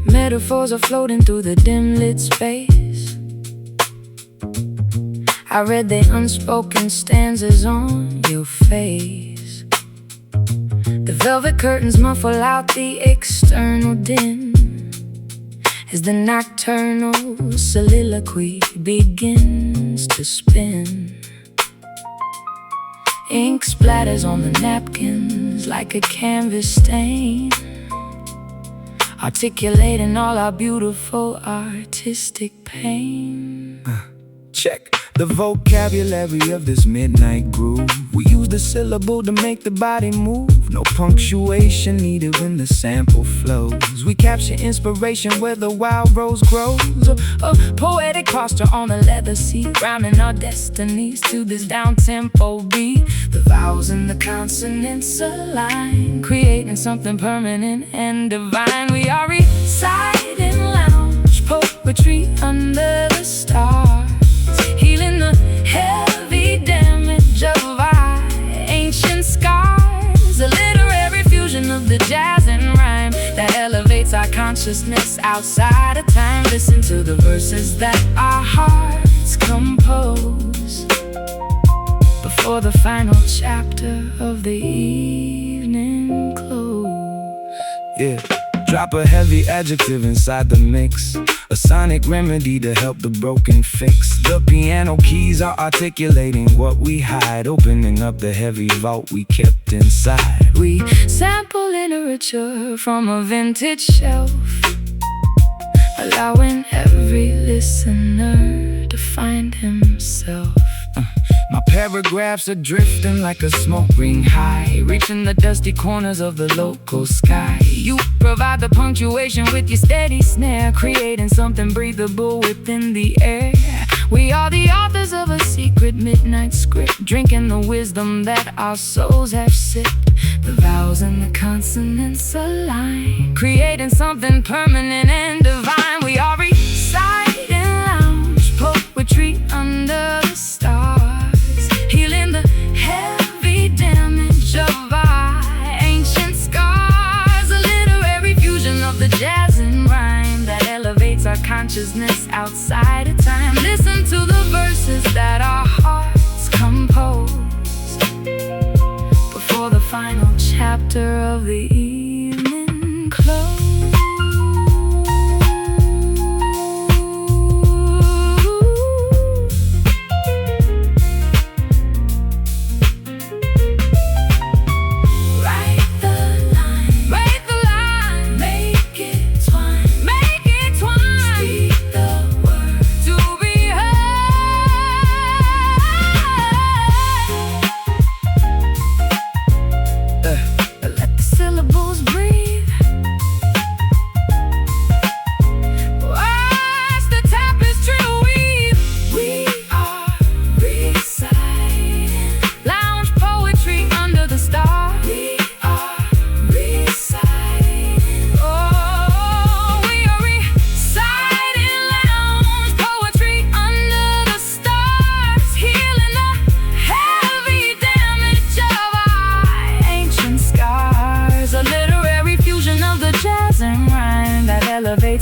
Metaphors are floating through the dim lit space. I read the unspoken stanzas on your face. The velvet curtains muffle out the external din as the nocturnal soliloquy begins to spin. Ink splatters on the napkins like a canvas stain, articulating all our beautiful artistic pain. Check the vocabulary of this midnight groove. We use the syllable to make the body move. No punctuation needed when the sample flows. We capture inspiration where the wild rose grows. A poetic posture on the leather seat, rhyming our destinies to this down-tempo beat. The vowels and the consonants align, creating something permanent and divine. We are reciting lounge poetry under the stars, healing the heavy damage of our ancient scars. A literary fusion of the jazz and rhyme that elevates our consciousness outside of time. Listen to the verses that our hearts compose before the final chapter of the evening close. Yeah, drop a heavy adjective inside the mix, a sonic remedy to help the broken fix. The piano keys are articulating what we hide, opening up the heavy vault we kept inside. We sample literature from a vintage shelf, allowing every listener to find himself. My paragraphs are drifting like a smoke ring high, reaching the dusty corners of the local sky. You provide the punctuation with your steady snare, creating something breathable within the air. We are the authors of a secret midnight script, drinking the wisdom that our souls have sipped. The vowels and the consonants align, creating something permanent and divine. We are reciting lounge poetry under the stars, healing the heavy damage of our ancient scars. A literary fusion of the jazz and rhyme that elevates our consciousness outside of time. Listen to the verses that our hearts compose before the final chapter of the evening close.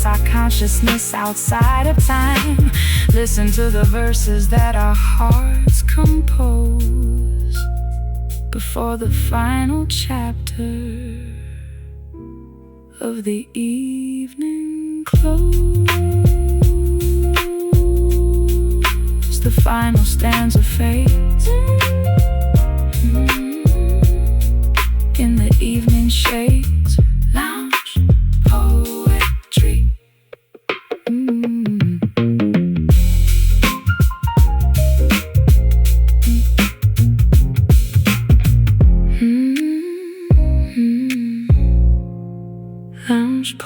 Our consciousness outside of time. Listen to the verses that our hearts compose before the final chapter of the evening close. The final stanza fades in the evening shades. Lounge poetry.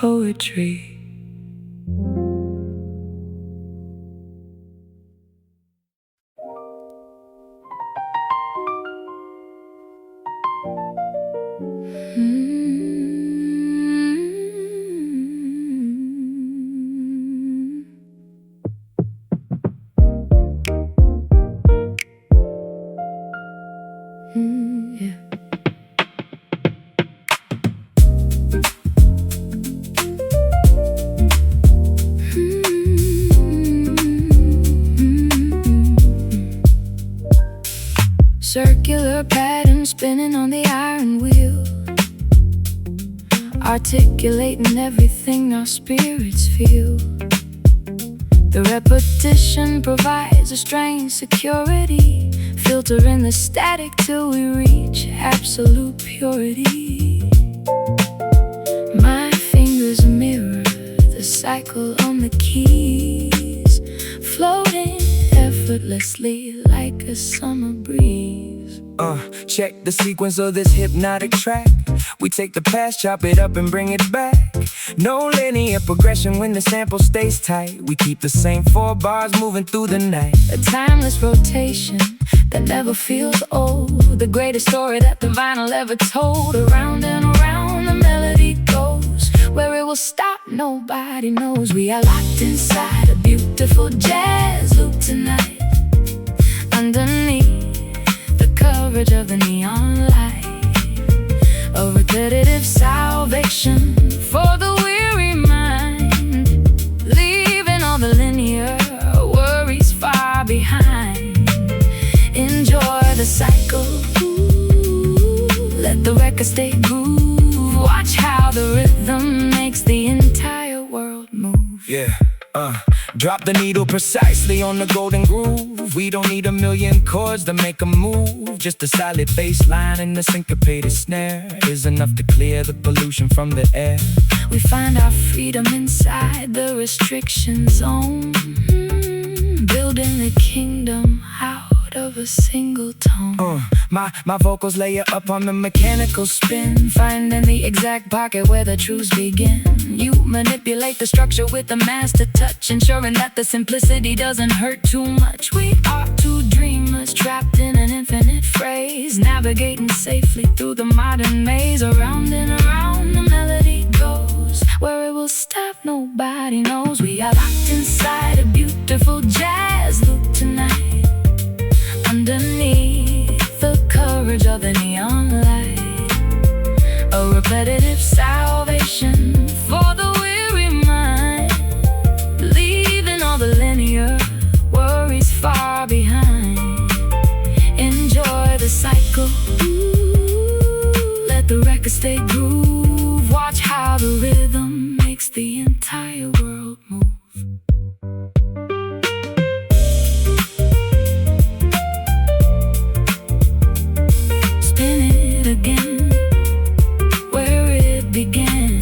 poetry. Yeah. Circular pattern spinning on the iron wheel, articulating everything our spirits feel. The repetition provides a strange security, filtering the static till we reach absolute purity. My fingers mirror the cycle on the keys, floating effortlessly like a summer breeze. Check the sequence of this hypnotic track. We take the past, chop it up and bring it back. No linear progression when the sample stays tight. We keep the same 4 bars moving through the night. A timeless rotation that never feels old, the greatest story that the vinyl ever told. Around and around the melody goes, where it will stop nobody knows. We are locked inside a beautiful jazz loop tonight, underneath the coverage of the neon light. A repetitive salvation for the weary mind, leaving all the linear worries far behind. Enjoy the cycle, let the record stay groove. Watch how the rhythm makes the entire world move. Yeah, drop the needle precisely on the golden groove. We don't need a million chords to make a move. Just a solid bass line and a syncopated snare is enough to clear the pollution from the air. We find our freedom inside the restriction zone, building a kingdom out of a single tone. My vocals layer up on the mechanical spin, finding the exact pocket where the truths begin. You manipulate the structure with a master touch, ensuring that the simplicity doesn't hurt too much. We are two dreamers trapped in an infinite phrase, navigating safely through the modern maze. Around and around the melody goes, where it will stop nobody knows. We are locked inside a beautiful jazz loop tonight, underneath the coverage of the neon light. A repetitive salvation for the weary mind, leaving all the linear worries far behind. Enjoy the cycle, let the record stay groove. Watch how the rhythm makes the entire world move. Again, where it began.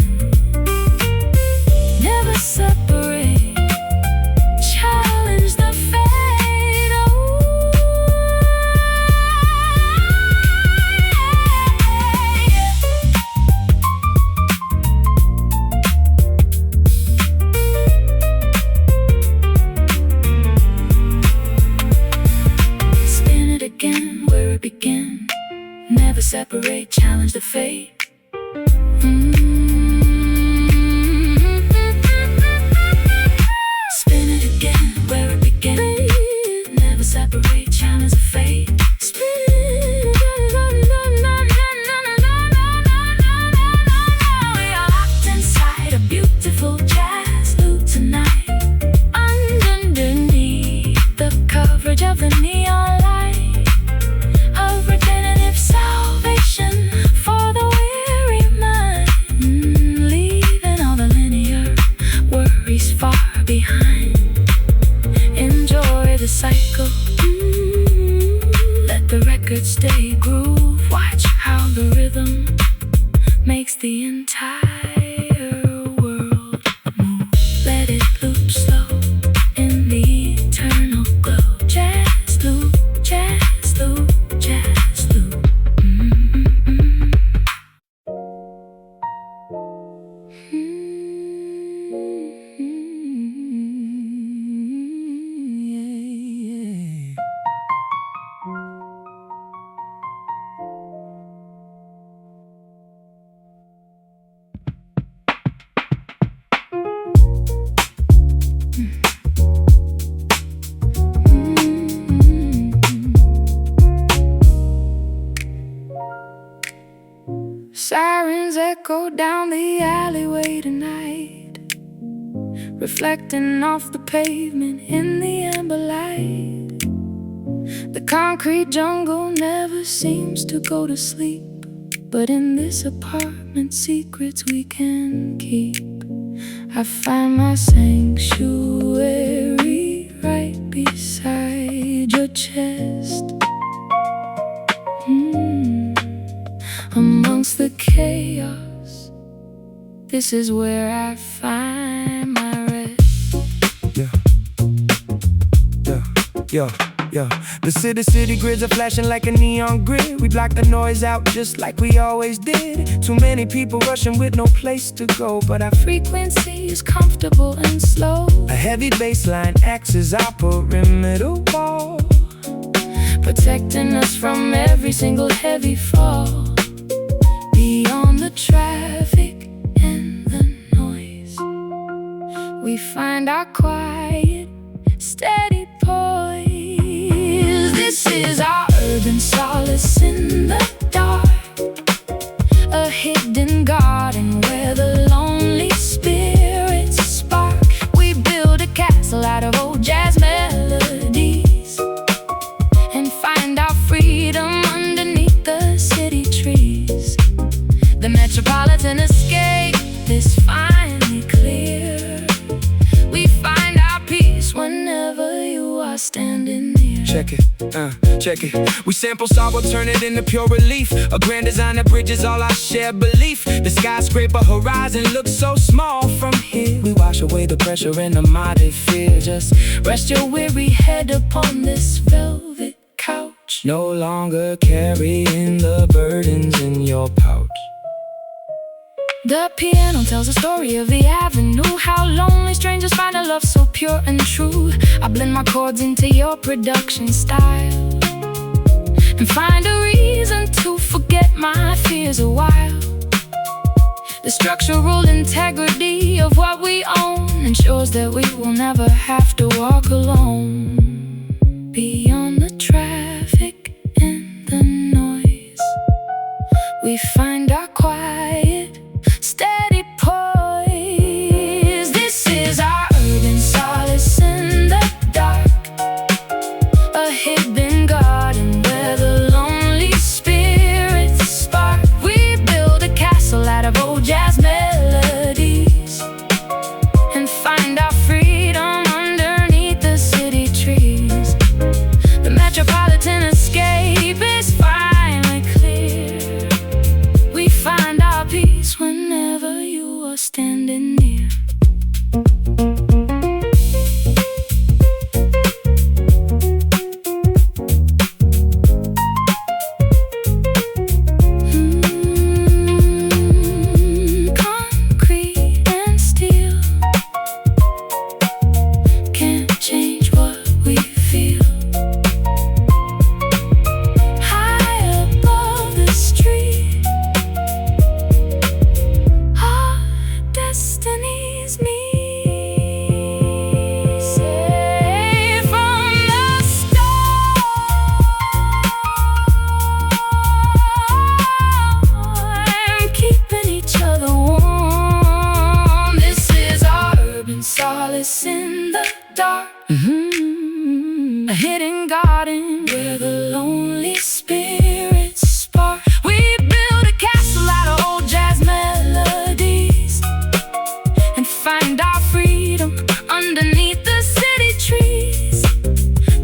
Never separate, challenge the fate. Spin it again, where it began. Never separate, challenge the fate. Spin it again, where it began. Never separate, challenge the fate. Spin it. We are locked inside a beautiful jazz loop tonight, underneath the coverage of the neon light. A repetitive salvation for the weary mind, leaving all the linear worries far behind. Enjoy the cycle, let the record stay groove. Watch how the rhythm makes the entire world move. Let it loop slow in the eternal glow. Jazz loop, jazz loop, jazz loop. Mm-hmm. 'Cause echo down the alleyway tonight, reflecting off the pavement in the amber light. The concrete jungle never seems to go to sleep, but in this apartment, secrets we can keep. I find my sanctuary right beside your chest. Amongst the chaos, this is where I find my rest. Yeah. The city grids are flashing like a neon grid. We block the noise out just like we always did. Too many people rushing with no place to go, but our frequency is comfortable and slow. A heavy bass line acts as our perimeter wall, protecting us from every single heavy fall. Beyond the traffic and the noise, we find our quiet, steady poise. This is our urban solace in the dark, a hidden garden where the lonely spirits spark. We build a castle out of old jazz melodies and find our freedom underneath the city trees. The metropolitan escape is finally clear. We find our peace whenever you are standing near. Check it. We sample sorrow, turn it into pure relief. A grand design that bridges all our shared belief. The skyscraper horizon looks so small from here. We wash away the pressure and the modded fear. Just rest your weary head upon this velvet couch, no longer carrying the burdens in your pouch. The piano tells a story of the avenue, how lonely strangers find a love so pure and true. I blend my chords into your production style and find a reason to forget my fears a while. The structural integrity of what we own ensures that we will never have to walk alone. Beyond the traffic and the noise, we find our quiet, steady poise. This is our urban solace in the dark, a hidden garden where the lonely spirits spark. We build a castle out of old jazz melodies and find our freedom underneath the city trees. The metropolitan escape is finally clear. We find our peace whenever you are standing near. Concrete and steel can't change what we feel. High above the street, our destinies meet. Safe from the storm, keeping each other warm. This is our urban solace in the dark, a hidden garden where the lonely spirits spark. We build a castle out of old jazz melodies and find our freedom underneath the city trees.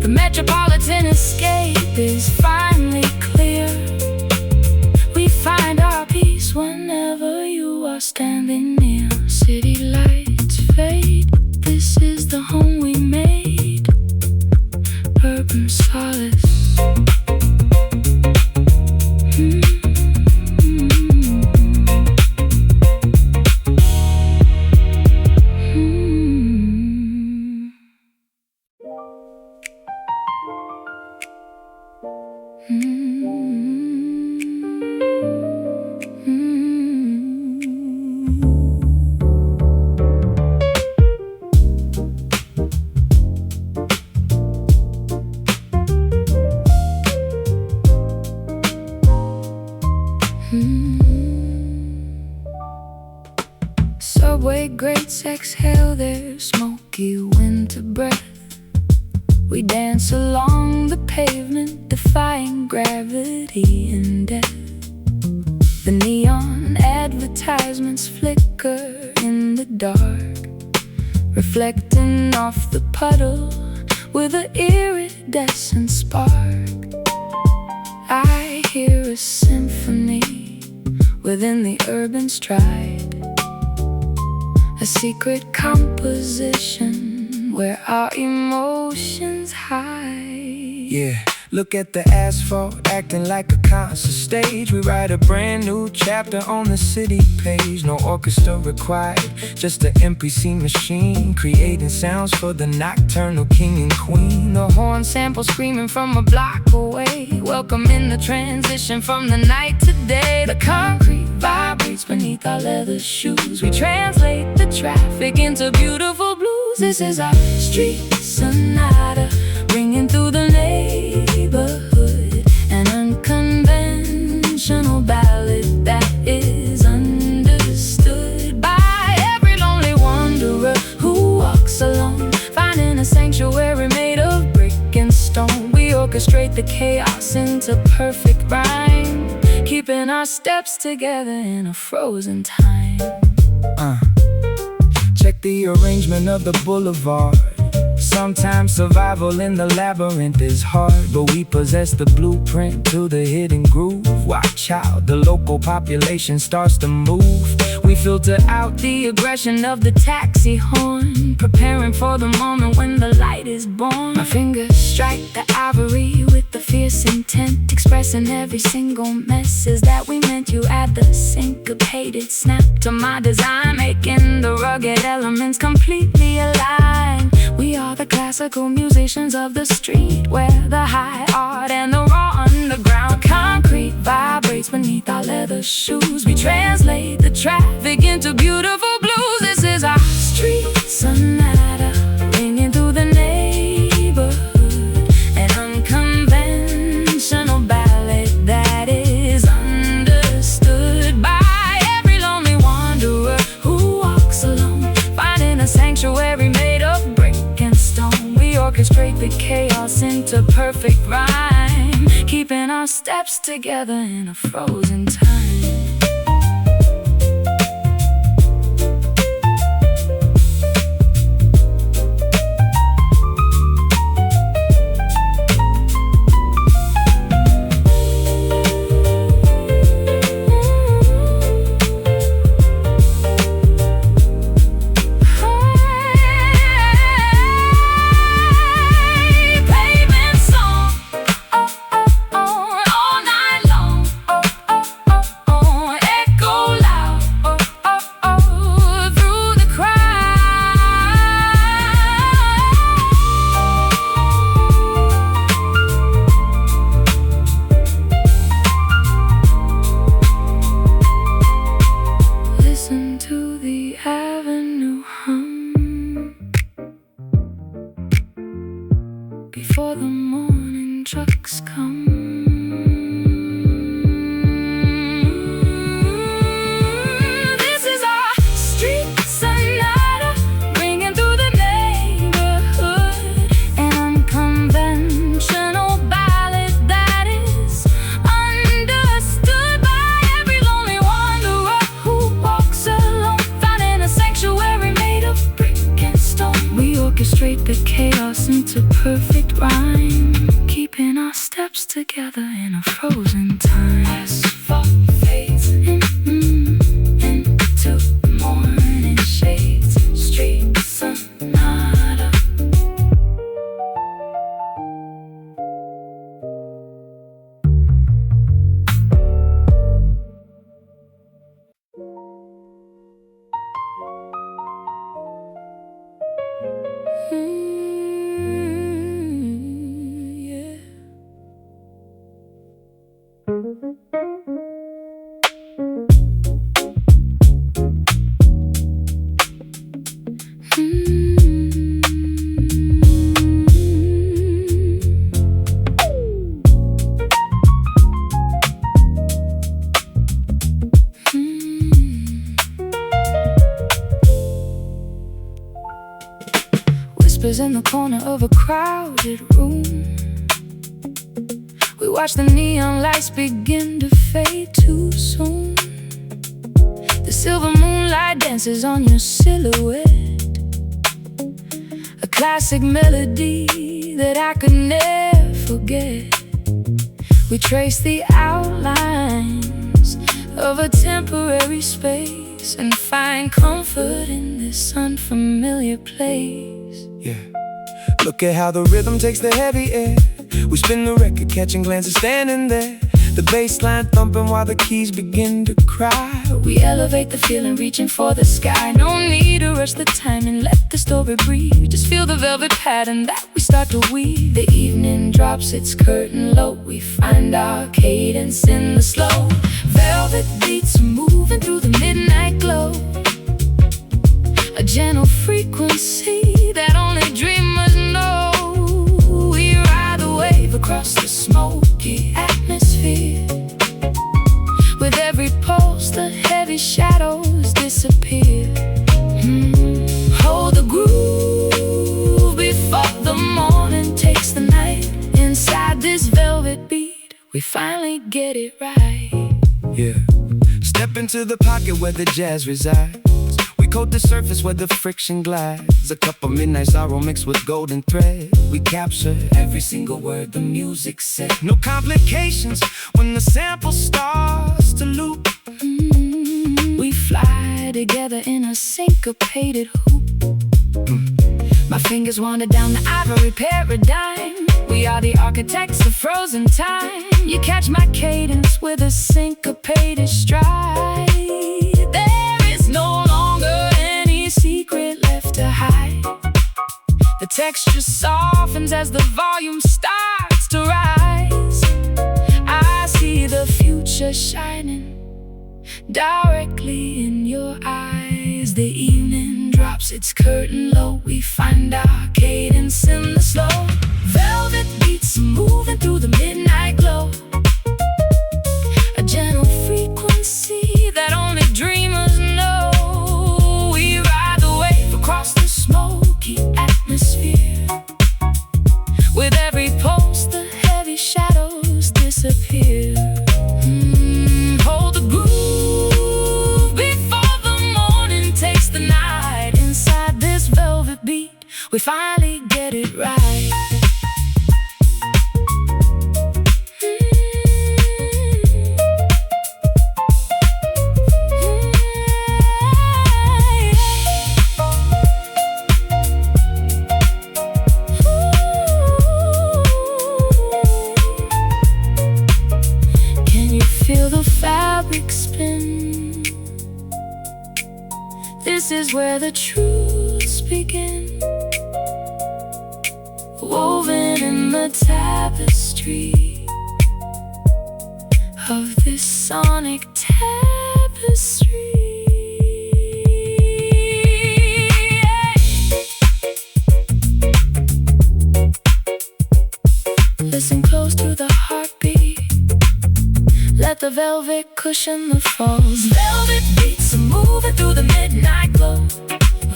The metropolitan escape is finally clear. We find our peace whenever you are standing near. City lights fade, this is the home we made. Urban solace. grates exhale their smoky winter breath. We dance along the pavement, defying gravity and death. The neon advertisements flicker in the dark, reflecting off the puddle with an iridescent spark. I hear a symphony within the urban stride, a secret composition where our emotions hide. Yeah, look at the asphalt acting like a concert stage. We write a brand new chapter on the city page. No orchestra required, just an MPC machine, creating sounds for the nocturnal king and queen. The horn sample screaming from a block away, welcoming the transition from the night to day. The concrete vibrates beneath our leather shoes. We translate the traffic into beautiful blues. This is our street sonata, ringing through the neighborhood, an unconventional ballad that is understood by every lonely wanderer who walks alone, finding a sanctuary made of brick and stone. We orchestrate the chaos into perfect rhyme, keeping our steps together in a frozen time. Check the arrangement of the boulevard. Sometimes survival in the labyrinth is hard, but we possess the blueprint to the hidden groove. Watch out, the local population starts to move. We filter out the aggression of the taxi horn, preparing for the moment when the light is born. My fingers strike the ivory with the fierce intent, expressing every single message that we meant. You add the syncopated snap to my design, making the rugged elements completely aligned. We are the classical musicians of the street, where the high art and the raw underground. Concrete vibrates beneath our leather shoes. We translate the traffic into beautiful blues. This is our street sonata, ringing through the neighborhood, an unconventional ballad that is understood by every lonely wanderer who walks alone, finding a sanctuary made of brick and stone. We orchestrate the chaos into perfect rhyme, keeping our steps together in a frozen time. Before the morning trucks come, this is our street sonata, ringing through the neighborhood, an unconventional ballad that is understood by every lonely wanderer who walks alone, finding a sanctuary made of brick and stone. We orchestrate the chaos into perfect rhyme, keeping our steps together in a frozen time. Asphalt fades into morning shades. Street sonata. whispers in the corner of a crowded room. We watch the neon lights begin to fade too soon. The silver moonlight dances on your silhouette, a classic melody that I could never forget. We trace the outlines of a temporary space and find comfort in this unfamiliar place. Yeah. Look at how the rhythm takes the heavy air. We spin the record, catching glances standing there, the bass line thumping while the keys begin to cry. We elevate the feeling, reaching for the sky. No need to rush the time and let the story breathe. Just feel the velvet pattern that we start to weave. The evening drops its curtain low. We find our cadence in the slow velvet beats moving through the midnight glow. A gentle frequency that only dreamers know. We ride the wave across the smoky atmosphere. With every pulse, the heavy shadows disappear. Hold the groove before the morning takes the night. Inside this velvet beat, we finally get it right. Yeah. Step into the pocket where the jazz resides. We coat the surface where the friction glides. A cup of midnight sorrow mixed with golden thread. We capture every single word the music said. No complications when the sample starts to loop. We fly together in a syncopated hoop. My fingers wander down the ivory paradigm. We are the architects of frozen time. You catch my cadence with a syncopated stride. There is no longer any secret left to hide. The texture softens as the volume starts to rise. I see the future shining directly in your eyes. The evening drops its curtain low. We find our cadence in the slow velvet beats moving through the midnight glow. A gentle frequency that only dreamers know. We ride the wave across the smoky atmosphere. With every pulse, the heavy shadows disappear. Hold the groove before the morning takes the night. Inside this velvet beat, we finally get it right. Feel the fabric spin. This is where the truths begin, woven in the tapestry of this sonic tapestry. Listen close to the heartbeat. Let the velvet cushion the falls. Velvet beats are moving through the midnight glow.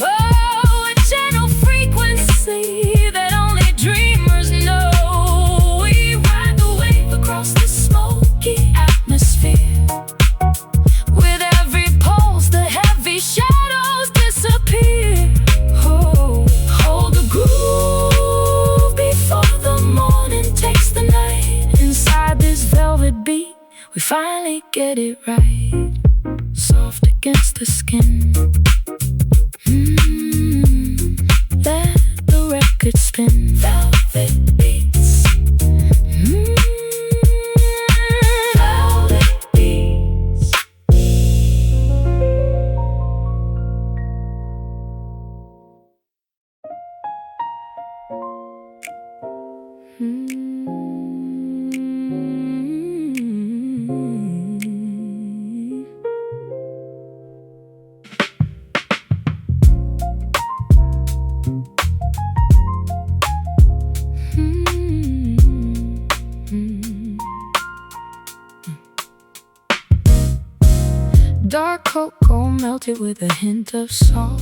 Oh, a gentle frequency that only dreamers know. We ride the wave across the smoky atmosphere. With every pulse, the heavy shadows disappear. Oh, hold the groove before the morning takes the night. Inside this velvet beat, we finally get it right. Soft against the skin. Let the record spin. Velvet beats. Velvet beats. Dark cocoa melted with a hint of salt.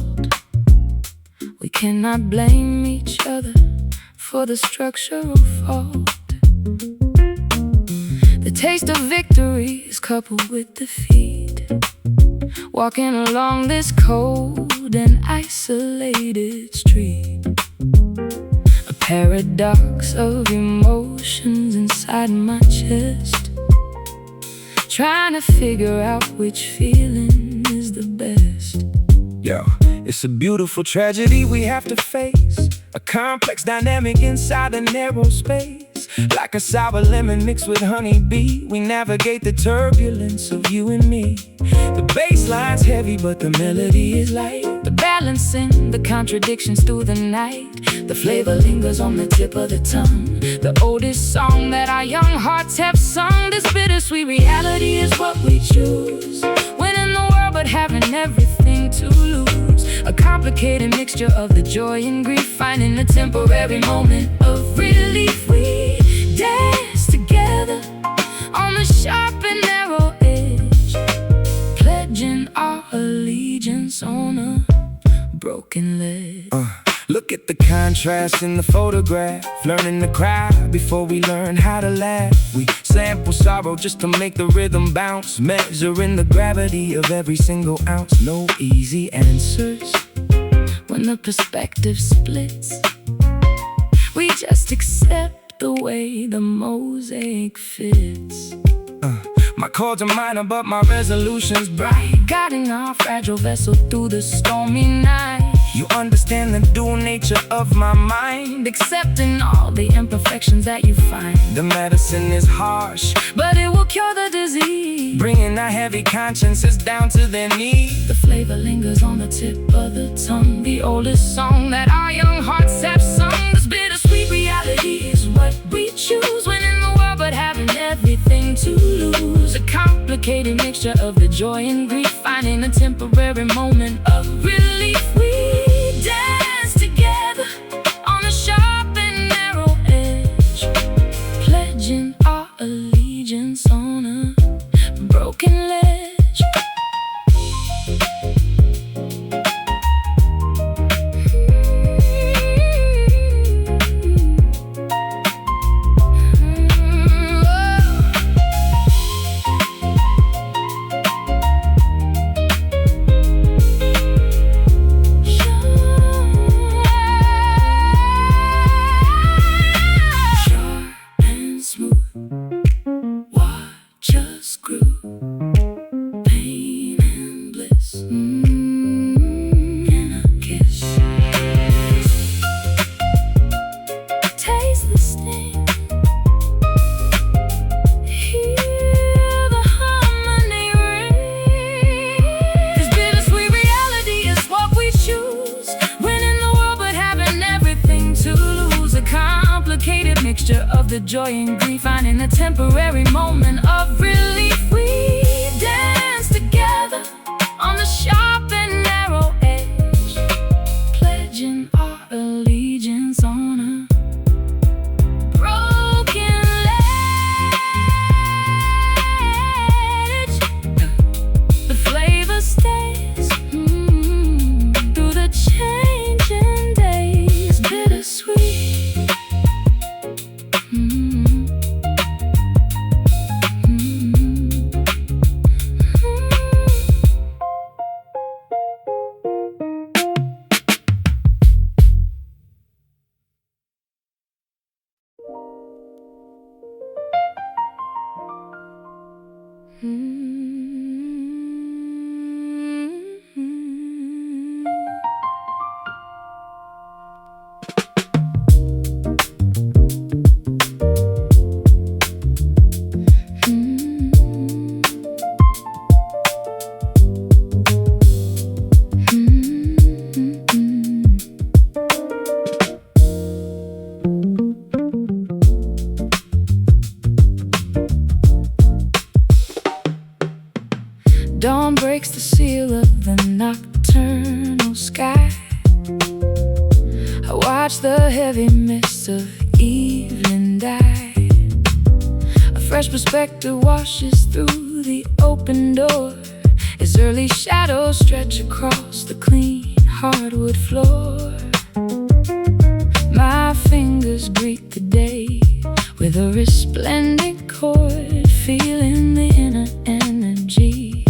We cannot blame each other for the structural fault. The taste of victory is coupled with defeat. Walking along this cold and isolated street, a paradox of emotions inside my chest, trying to figure out which feeling is the best. Yo, it's a beautiful tragedy we have to face, a complex dynamic inside a narrow space. Like a sour lemon mixed with honeybee, we navigate the turbulence of you and me. The bass line's heavy but the melody is light. The balancing, the contradictions through the night. The flavor lingers on the tip of the tongue. The oldest song that our young hearts have sung. This bittersweet reality is what we choose. Winning the world but having everything to lose. A complicated mixture of the joy and grief, finding a temporary moment of relief. We dance together on the sharp and narrow edge, pledging our allegiance on a broken ledge. Look at the contrast in the photograph, learning to cry before we learn how to laugh. We sample sorrow just to make the rhythm bounce, measuring the gravity of every single ounce. No easy answers when the perspective splits. We just accept the way the mosaic fits. My chords are minor but my resolution's bright, guiding our fragile vessel through the stormy night. You understand the dual nature of my mind, accepting all the imperfections that you find. The medicine is harsh, but it will cure the disease, bringing our heavy consciences down to their knees. The flavor lingers on the tip of the tongue. The oldest song that our young hearts have sung. This bittersweet reality is what we choose. Winning the world but having everything to lose. A complicated mixture of the joy and grief, finding a temporary moment of relief. We dance together on the sharp and narrow edge, pledging our allegiance on a broken ledge. Of the joy and grief, finding a temporary moment of relief. We dance together on the sharp and narrow edge, pledging our allegiance on a broken ledge. The flavor stays through the changing days, bittersweet. Dawn breaks the seal of the nocturnal sky. I watch the heavy mist of evening die. A fresh perspective washes through the open door as early shadows stretch across the clean hardwood floor. My fingers greet the day with a resplendent chord, feeling the inner energy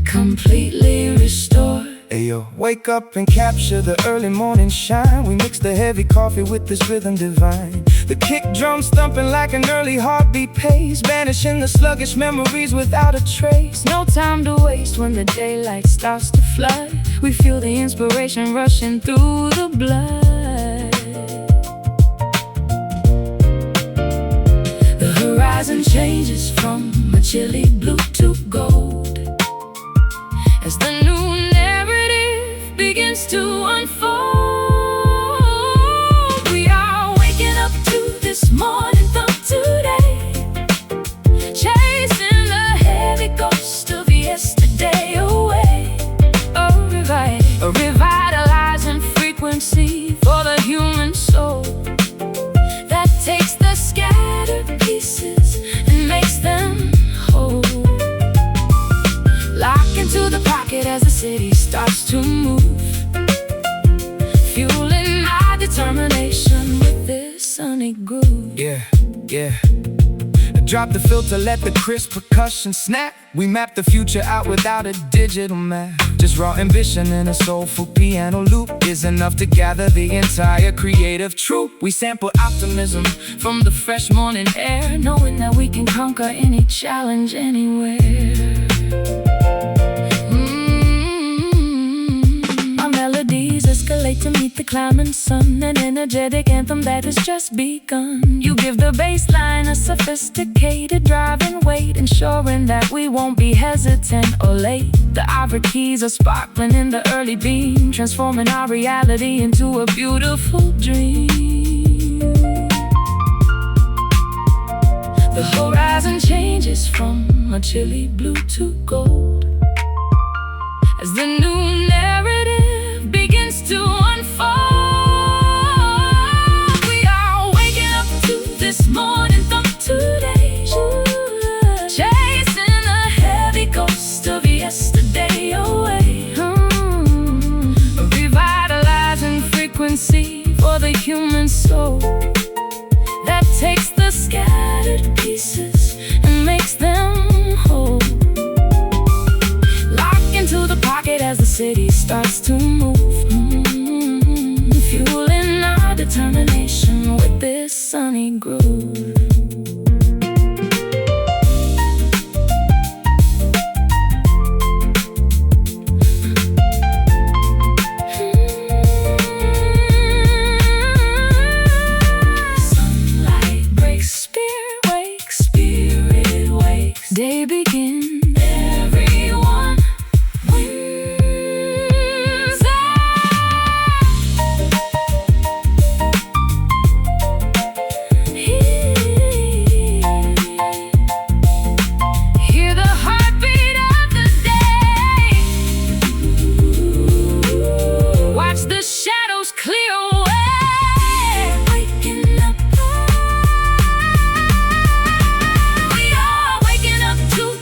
completely restored. Ayo, wake up and capture the early morning shine. We mix the heavy coffee with this rhythm divine. The kick drum thumping like an early heartbeat pace, banishing the sluggish memories without a trace. No time to waste when the daylight starts to flood. We feel the inspiration rushing through the blood. The horizon changes from a chilly blue to gold as the new narrative begins to unfold. We are waking up to this morning thump today, chasing the heavy ghost of yesterday away. A revitalizing frequency for the human soul that takes the scattered pieces and makes them whole. Lock into the pocket as the city starts to move, fueling my determination with this sunny groove. Yeah. Drop the filter, let the crisp percussion snap. We map the future out without a digital map. Just raw ambition and a soulful piano loop is enough to gather the entire creative troupe. We sample optimism from the fresh morning air, knowing that we can conquer any challenge anywhere. Our melodies escalate to meet the climbing sun, an energetic anthem that has just begun. You give the bass line a sophisticated driving weight, ensuring that we won't be hesitant or late. The ivory keys are sparkling in the early beam, transforming our reality into a beautiful dream. The horizon changes from a chilly blue to gold as the new narrative begins to unfold. We are waking up to this morning thump today, chasing the heavy ghost of yesterday away. A revitalizing frequency for the human soul that takes the scattered pieces and makes them whole. To the pocket as the city starts to move, fueling our determination with this sunny groove. Sunlight breaks, spirit wakes, day begins.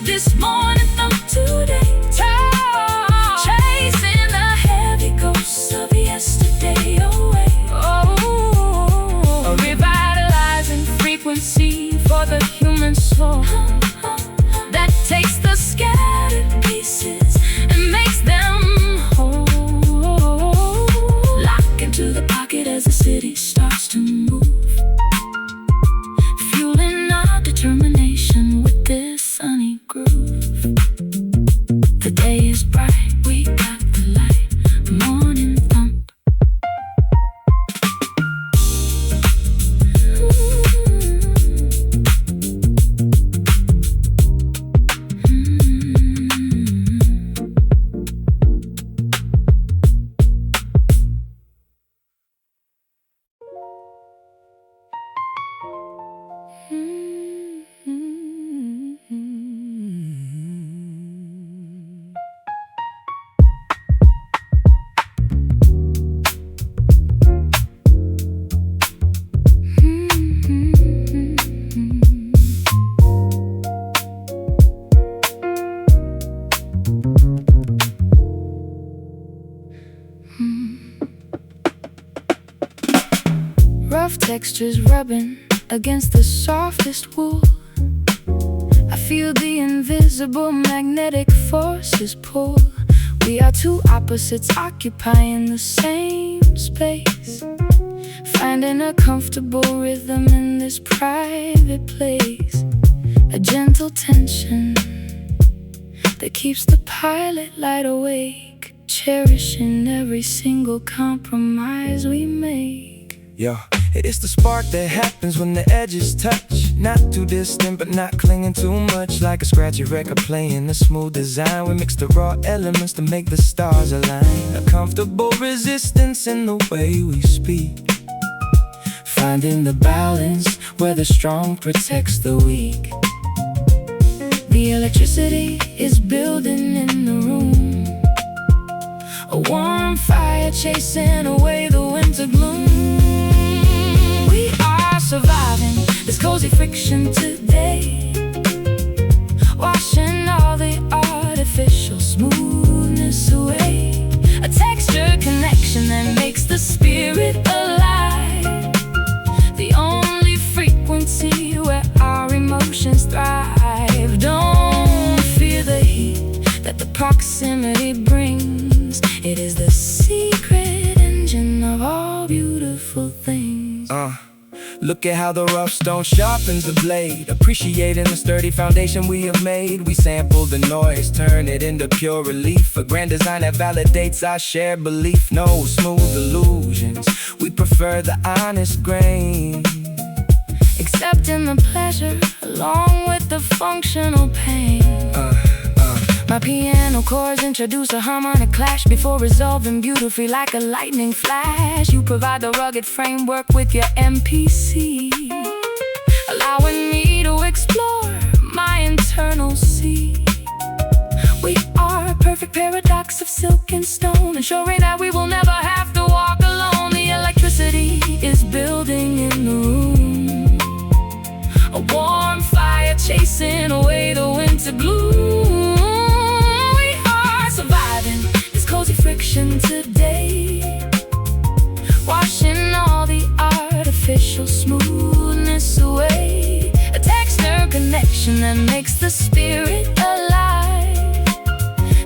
This textures rubbing against the softest wool. I feel the invisible magnetic forces pull. We are two opposites occupying the same space, finding a comfortable rhythm in this private place. A gentle tension that keeps the pilot light awake, cherishing every single compromise we make. Yo, it is the spark that happens when the edges touch. Not too distant, but not clinging too much. Like a scratchy record playing a smooth design. We mix the raw elements to make the stars align. A comfortable resistance in the way we speak, finding the balance where the strong protects the weak. The electricity is building in the room, a warm fire chasing away the winter gloom. We are surviving this cozy friction today, washing all the artificial smoothness away. A texture connection that makes the spirit alive, the only frequency where our emotions thrive. Don't fear the heat that the proximity brings. It is the secret engine of all beautiful things. Look at how the rough stone sharpens the blade, appreciating the sturdy foundation we have made. We sample the noise, turn it into pure relief, a grand design that validates our shared belief. No smooth illusions, we prefer the honest grain, accepting the pleasure along with the functional pain. My piano chords introduce a harmonic clash before resolving beautifully like a lightning flash. You provide the rugged framework with your MPC, allowing me to explore my internal sea. We are a perfect paradox of silk and stone, ensuring that we will never have to walk alone. The electricity is building in the room, a warm fire chasing away the winter gloom. We are surviving this cozy friction today, washing all the artificial smoothness away. A texture connection that makes the spirit alive,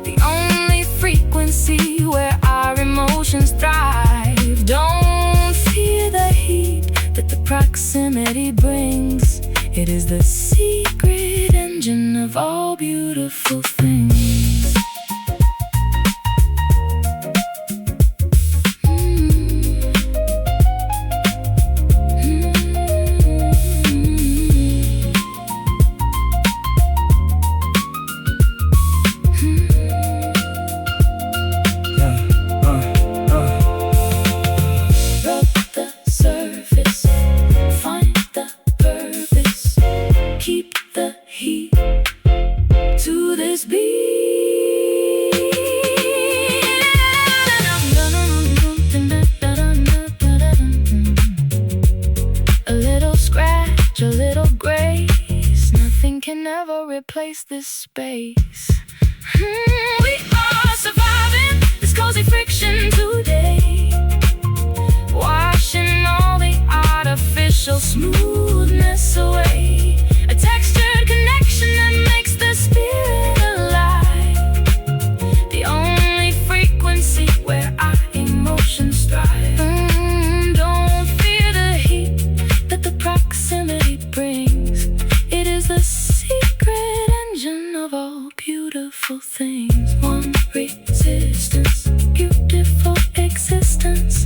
the only frequency where our emotions thrive. Don't fear the heat that the proximity brings. It is the secret engine of all beautiful things. Keep the heat to this beat. A little scratch, a little grace, nothing can ever replace this space. We are surviving this cozy friction today, washing all the artificial smoothness away. A textured connection that makes the spirit alive, the only frequency where our emotions thrive. Don't fear the heat that the proximity brings. It is the secret engine of all beautiful things. One resistance, beautiful existence,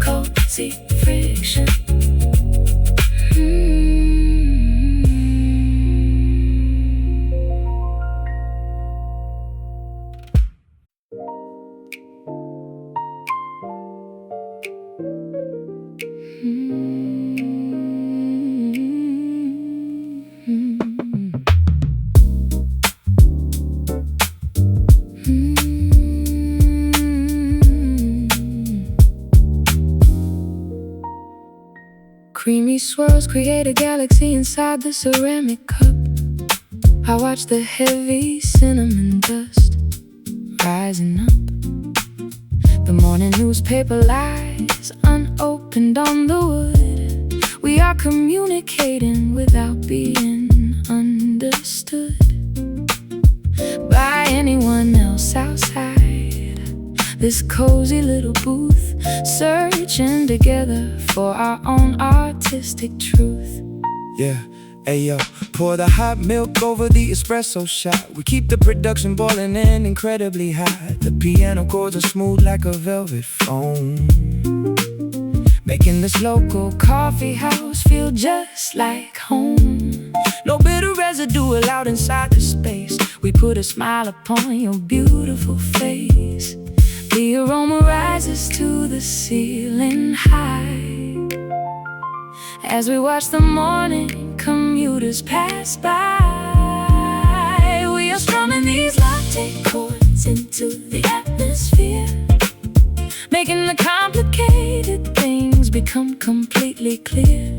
cozy friction. Creamy swirls create a galaxy inside the ceramic cup. I watch the heavy cinnamon dust rising up. The morning newspaper lies unopened on the wood. We are communicating without being understood by anyone else outside this cozy little booth, searching together for our own artistic truth. Yeah, ayo, pour the hot milk over the espresso shot. We keep the production boiling and incredibly hot. The piano chords are smooth like a velvet foam, making this local coffee house feel just like home. No bitter residue allowed inside the space. We put a smile upon your beautiful face. The aroma rises to the ceiling high as we watch the morning commuters pass by. We are strumming these latte chords into the atmosphere, making the complicated things become completely clear.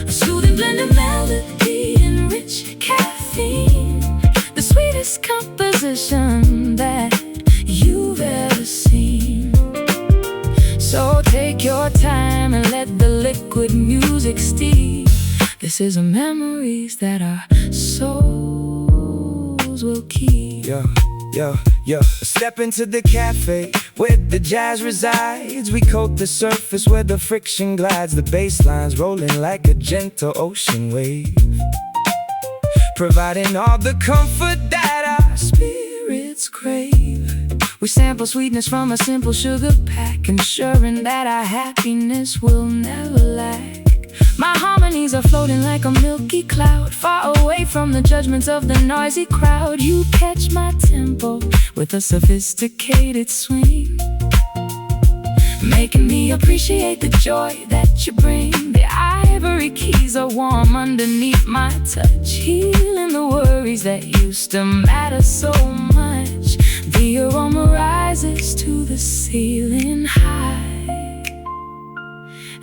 A soothing blend of melody and rich caffeine, the sweetest composition that you've ever seen. So take your time and let the liquid music steam. This is memories that our souls will keep. Yeah. Step into the cafe where the jazz resides. We coat the surface where the friction glides. The bass lines rolling like a gentle ocean wave, providing all the comfort that our spirits crave. We sample sweetness from a simple sugar pack, ensuring that our happiness will never lack. My harmonies are floating like a milky cloud, far away from the judgments of the noisy crowd. You catch my tempo with a sophisticated swing, making me appreciate the joy that you bring. The ivory keys are warm underneath my touch, healing the worries that used to matter so much. The aroma rises to the ceiling high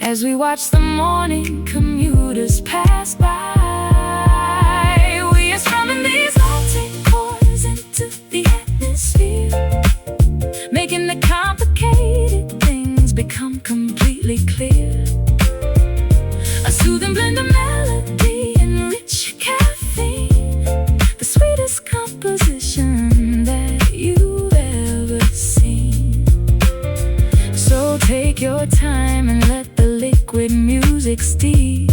as we watch the morning commuters pass by. We are strumming these latte chords into the atmosphere, making the complicated things become completely clear. A soothing blend of melody and rich caffeine, the sweetest composition that you've ever seen. So take your time and let the liquid music steam.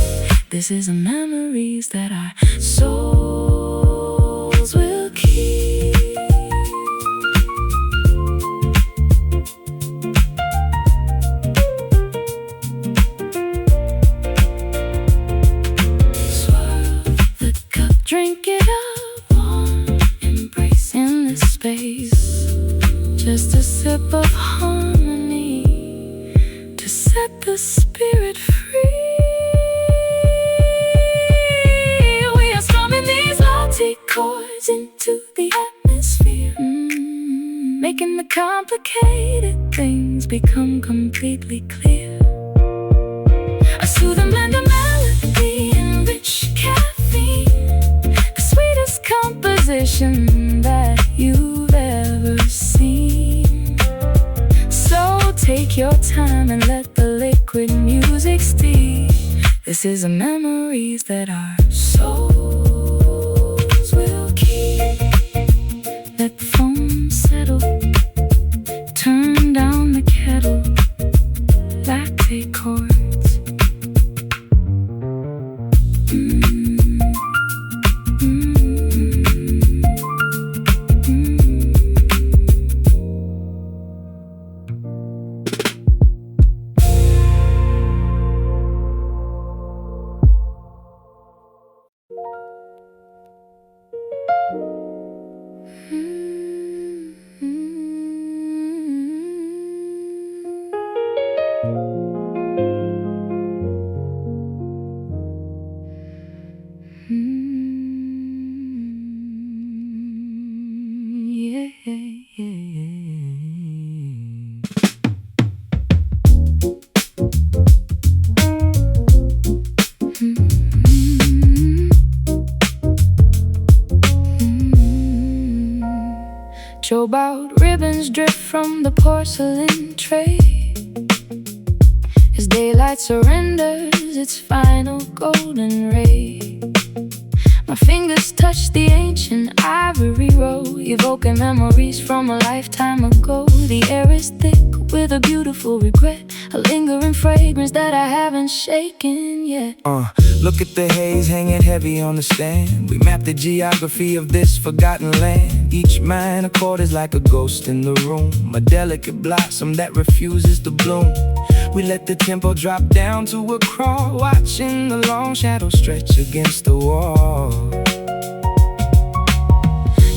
This is memories that our souls will keep. Drink it up, warm embrace in this space. Just a sip of harmony to set the spirit free. We are strumming these latte chords into the atmosphere, making the complicated things become completely clear. A soothing blend of melody and rich caffeine, composition that you've ever seen. So take your time and let the liquid music steam. This is memories that our souls will keep. Let the foam settle, turn down the kettle, latte chords. Joe-bout ribbons drip from the porcelain tray as daylight surrenders reaches its final golden ray. My fingers touch the ancient ivory road, evoking memories from a lifetime ago. The air is thick with a beautiful regret, a lingering fragrance that I haven't shaken yet. Look at the haze hanging heavy on the stand. We mapped the geography of this forgotten land. Each minor chord is like a ghost in the room, a delicate blossom that refuses to bloom. We let the tempo drop down to a crawl, watching the long shadow stretch against the wall.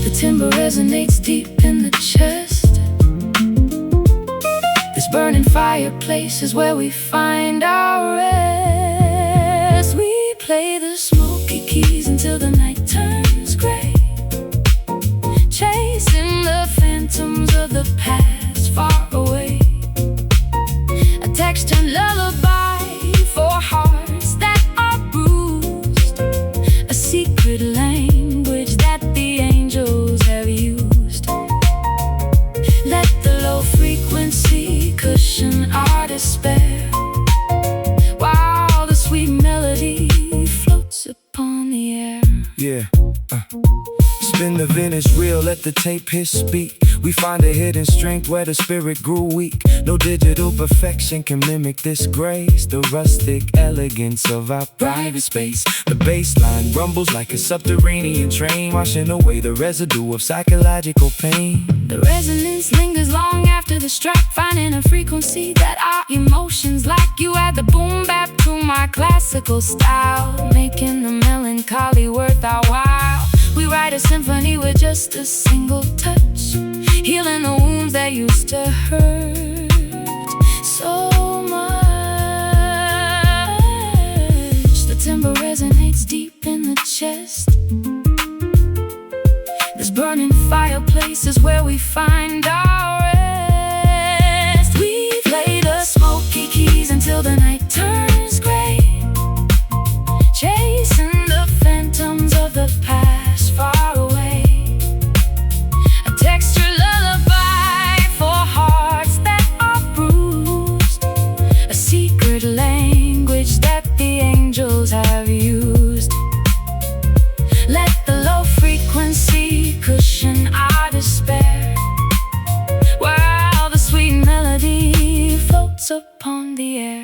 The timbre resonates deep in the chest. This burning fireplace is where we find our rest. We play the smoky keys until the night turns gray, chasing the phantoms of the past far away. A textured lullaby for hearts that are bruised, a secret language that the angels have used. Let the low frequency cushion our despair, while the sweet melody floats upon the air. Yeah, spin the vintage reel, let the tape hit speak. We find a hidden strength where the spirit grew weak. No digital perfection can mimic this grace, the rustic elegance of our private space. The bass line rumbles like a subterranean train, washing away the residue of psychological pain. The resonance lingers long after the strike, finding a frequency that our emotions like. You add the boom bap to my classical style, making the melancholy worth our while. We write a symphony with just a single touch, healing the wounds that used to hurt so much. The timbre resonates deep in the chest. This burning fireplace is where we find our rest. We play the smoky keys until the night turns gray, chasing the phantoms of the past far away. A textured lullaby for hearts that are bruised, a secret language that the angels have used. Let the low frequency cushion our despair, while the sweet melody floats upon the air.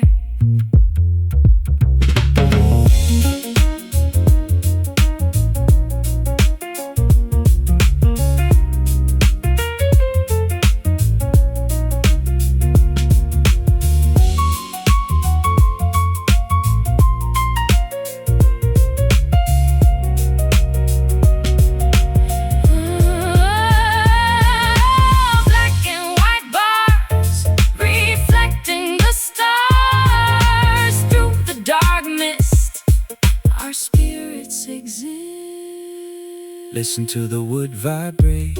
Listen to the wood vibrate,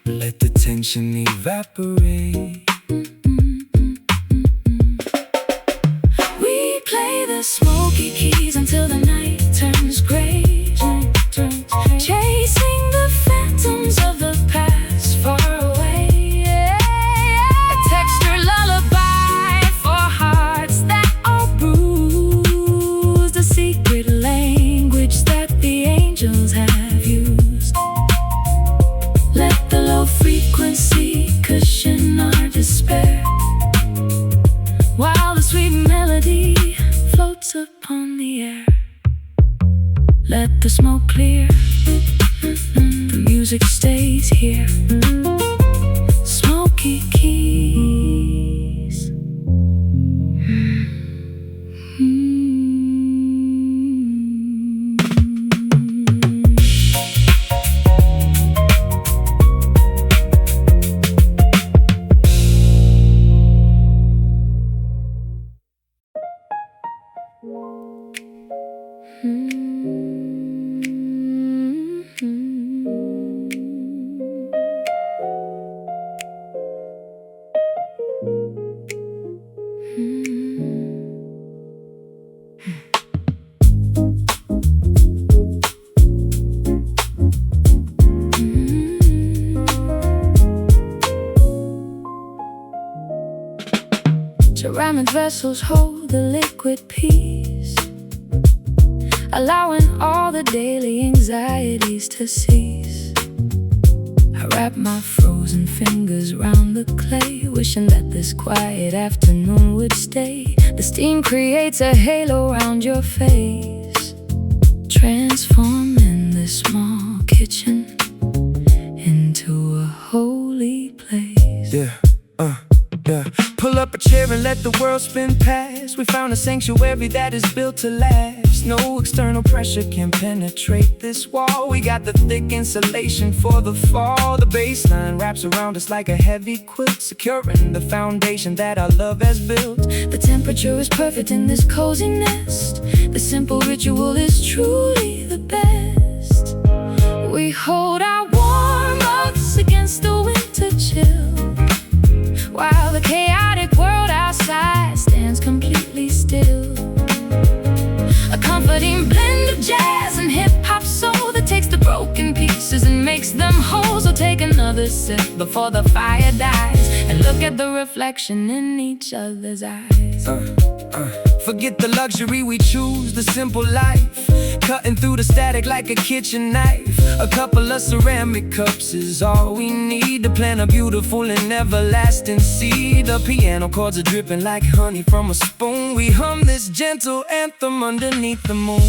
let the tension evaporate. We play the smoky keys until the night turns gray, chasing the phantoms of the past far away. A textured lullaby for hearts that are bruised, a secret language that the angels have used. Let the low frequency cushion our despair, while the sweet melody floats upon the air. Let the smoke clear, the music stays here. Smoky keys. vessels hold the liquid peace, allowing all the daily anxieties to cease. I wrap my frozen fingers round the clay, wishing that this quiet afternoon would stay. The steam creates a halo round your face, transforming this small kitchen into a holy place. Yeah. Pull up a chair and let the world spin past. We found a sanctuary that is built to last. No external pressure can penetrate this wall. We got the thick insulation for the fall. The baseline wraps around us like a heavy quilt, securing the foundation that our love has built. The temperature is perfect in this cozy nest. The simple ritual is truly the best. We hold our warm hugs against the winter chill, while the chaotic world outside stands completely still. A comforting blend of jazz and hip-hop soul that takes the broken pieces and makes them whole. So take another sip before the fire dies, and look at the reflection in each other's eyes. Forget the luxury, we choose the simple life, cutting through the static like a kitchen knife. A couple of ceramic cups is all we need to plant a beautiful and everlasting seed. The piano chords are dripping like honey from a spoon. We hum this gentle anthem underneath the moon.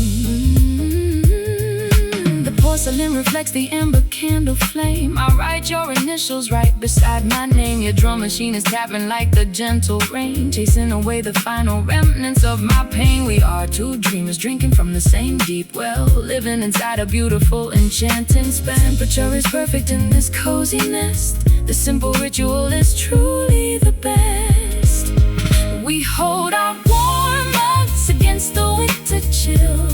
The porcelain reflects the amber candle flame. I write your initials right beside my name. Your drum machine is tapping like the gentle rain, chasing away the final remnants of my pain. We are two dreamers drinking from the same deep well, living inside a beautiful enchanting spell. Temperature is perfect in this cozy nest. The simple ritual is truly the best. We hold our warm mugs against the winter chill,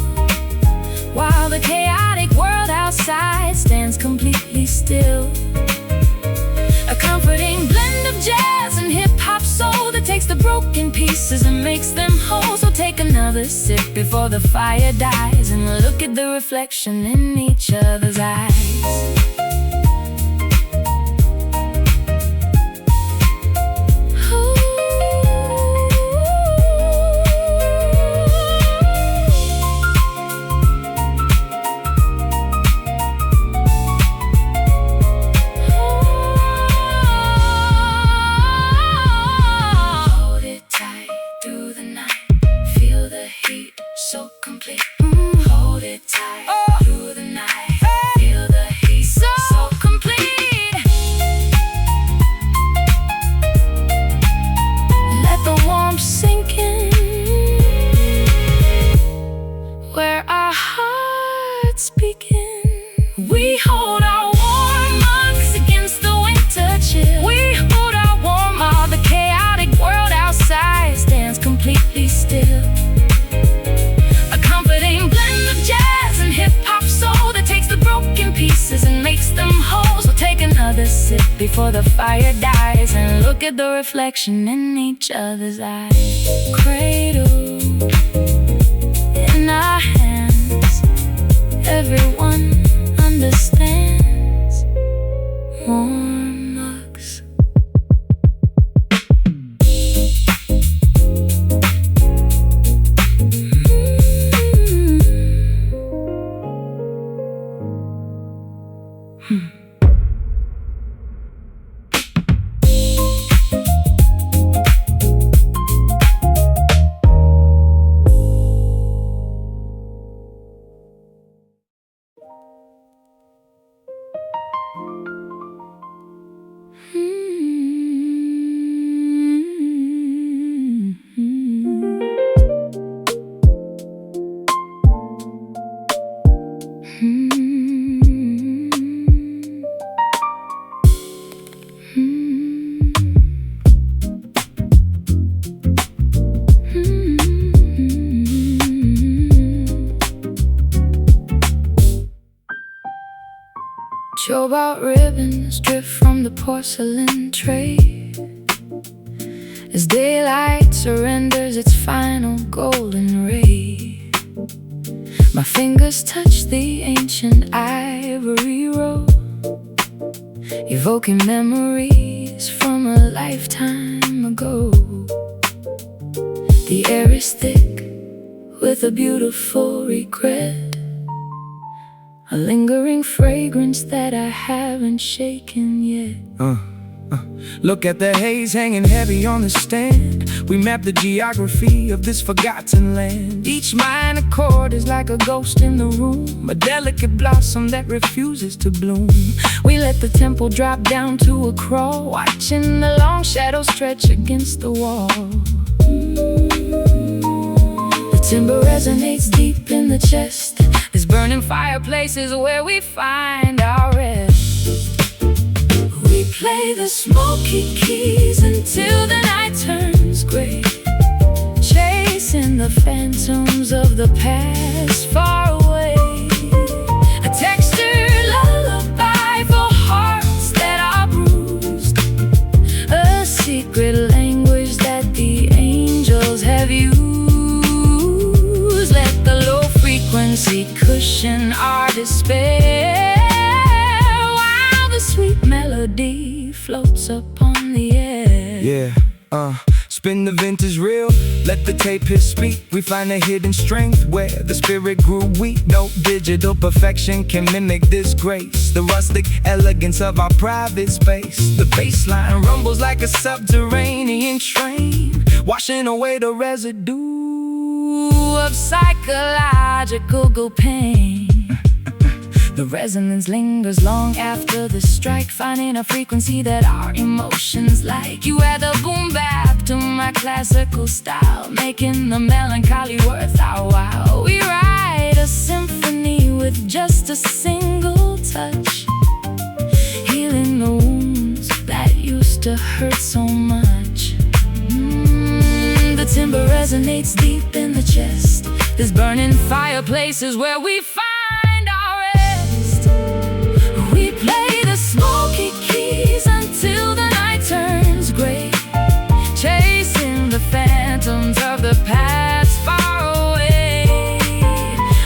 while the chaotic world outside stands completely still. A comforting blend of jazz and hip-hop soul that takes the broken pieces and makes them whole. So take another sip before the fire dies, and look at the reflection in each other's eyes. Hold it tight through the night. Feel the heat so complete. Let the warmth sink in, where our hearts begin. We hold our warm mugs against the winter chill. We hold our warm, while the chaotic world outside stands completely still. Pieces and makes them whole. So take another sip before the fire dies, and look at the reflection in each other's eyes. Cradle in our hands, everyone understands. Warm mugs. Cobalt ribbons drip from the porcelain tray as daylight surrenders its final golden ray. My fingers touch the ancient ivory roll, evoking memories from a lifetime ago. The air is thick with a beautiful regret, a lingering fragrance that I haven't shaken yet. Look at the haze hanging heavy on the stand. We map the geography of this forgotten land. Each minor chord is like a ghost in the room, a delicate blossom that refuses to bloom. We let the tempo drop down to a crawl, watching the long shadows stretch against the wall. The timber resonates deep in the chest. This burning fireplace is where we find our rest. We play the smoky keys until the night turns gray, chasing the phantoms of the past far away. A textured lullaby for hearts that are bruised, a secret language that the angels have used. Let the low frequency cushion our despair, while the sweet melody floats upon the air. Yeah, spin the vintage reel, let the tape hit speak. We find a hidden strength where the spirit grew weak. No digital perfection can mimic this grace, the rustic elegance of our private space. The bass line rumbles like a subterranean train, washing away the residue of psychological pain. The resonance lingers long after the strike, finding a frequency that our emotions like. You add the boom bap to my classical style, making the melancholy worth our while. We write a symphony with just a single touch, healing the wounds that used to hurt so much. The timber resonates deep in the chest. This burning fireplace is where we find our rest. We play the smoky keys until the night turns gray, chasing the phantoms of the past far away.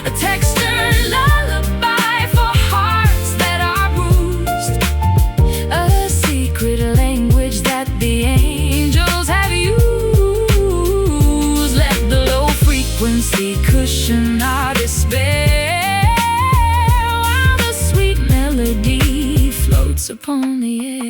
A textured lullaby for hearts that are bruised, a secret language that the angels have used. Let the low frequency cushion our despair, while the sweet melody floats upon the air.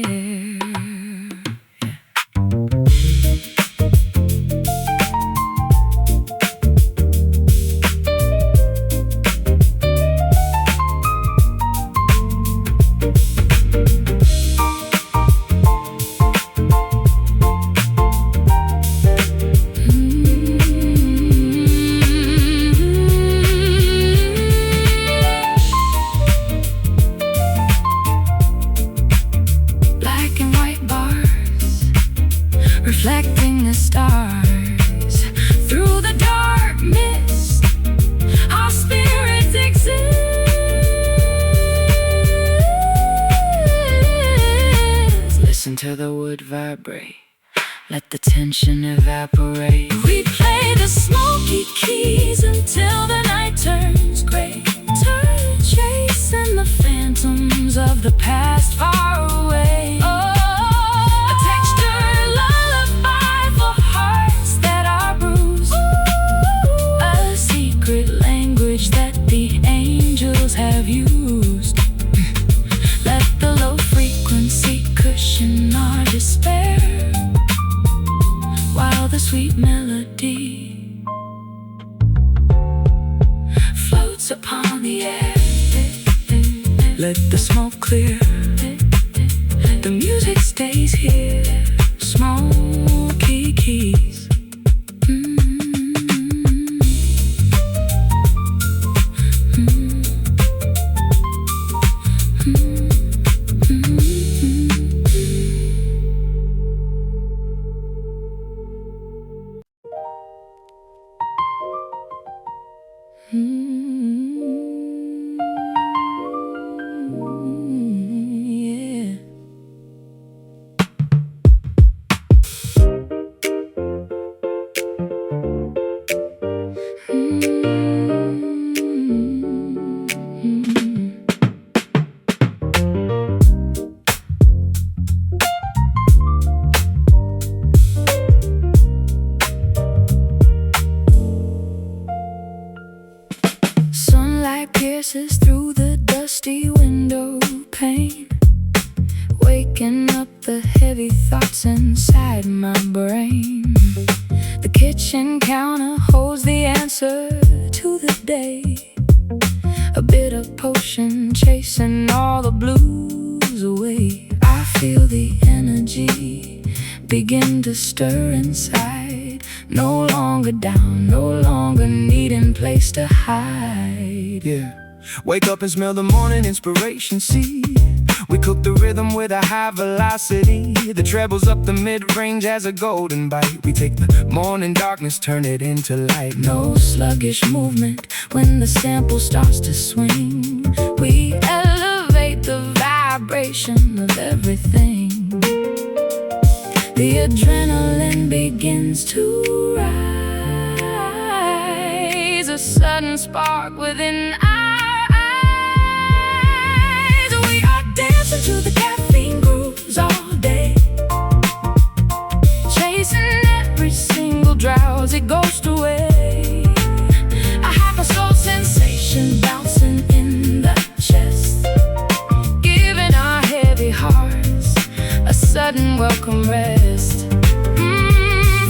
Reflecting the stars through the dark mist, our spirits exist. Listen to the wood vibrate, let the tension evaporate. We play the smoky keys until the night turns gray, chasing the phantoms of the past far away. Have used. Let the low frequency cushion our despair, while the sweet melody floats upon the air. Let the smoke clear, the music stays here. Smoky keys. light pierces through the dusty window pane, waking up the heavy thoughts inside my brain. The kitchen counter holds the answer to the day, a bitter potion chasing all the blues away. I feel the energy begin to stir inside, no longer down, no longer needing place to hide. Yeah, wake up and smell the morning inspiration seed. We cook the rhythm with a high velocity. The trebles up the mid-range as a golden bite. We take the morning darkness, turn it into light. No sluggish movement when the sample starts to swing. We elevate the vibration of everything. The adrenaline begins to rise, a sudden spark within our eyes. We are dancing to the caffeine grooves all day, chasing every single drowsy ghost away. A hyper-soul sensation bouncing in the chest, giving our heavy hearts a sudden welcome rest.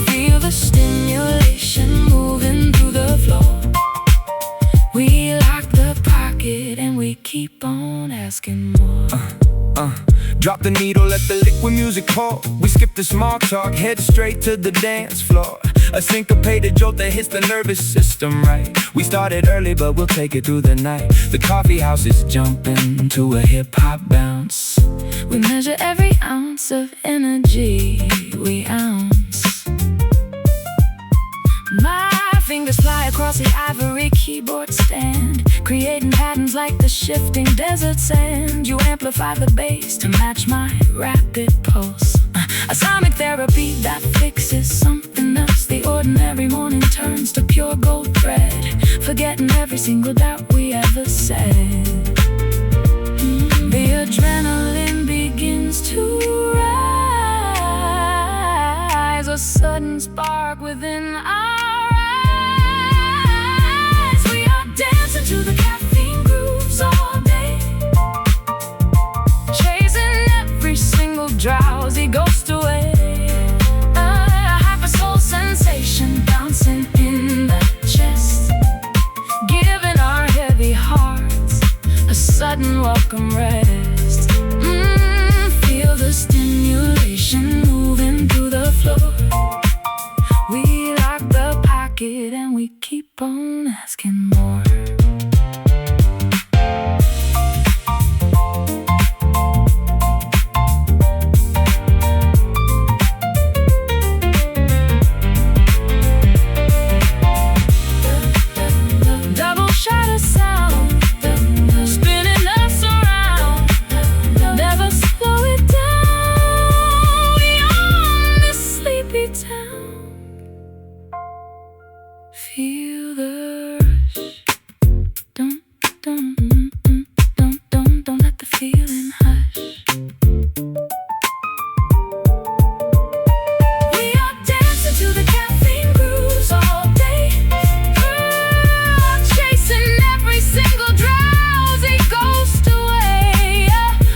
Feel the stimulation moving through the floor. We lock the pocket and we keep on asking more. Drop the needle, let the liquid music pour. We skip the small talk, head straight to the dance floor. A syncopated jolt that hits the nervous system right. We started early, but we'll take it through the night. The coffee house is jumping to a hip-hop bounce. We measure every ounce of energy we ounce. My fingers fly across the ivory keyboard stand, creating patterns like the shifting desert sand. You amplify the bass to match my rapid pulse, a sonic therapy that fixes something else. The ordinary morning turns to pure gold thread, forgetting every single doubt we ever said. The adrenaline begins to rise, a sudden spark within our eyes. We are dancing to the caffeine grooves all day, chasing every single drowsy ghost away. A hyper-soul sensation bouncing in the chest, giving our heavy hearts a sudden welcome rest. Feel the stimulation moving through the floor. We lock the pocket and we keep on asking more. Double shot of sound, spinning us around. Never slow it down. We own this sleepy town. Feel the rush. Don't let the feeling hush. We are dancing to the caffeine grooves all day, chasing every single drowsy ghost away.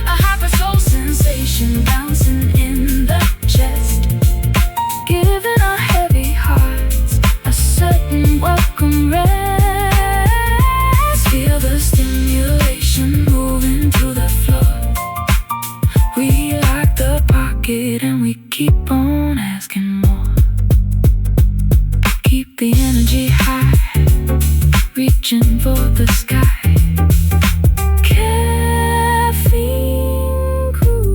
A hyper-soul sensation bouncing in the chest, giving our heavy hearts a sudden welcome rest. Feel the stimulation moving through the floor. We lock the pocket and we keep on asking more. Keep the energy high, reaching for the sky. Caffeine cruise.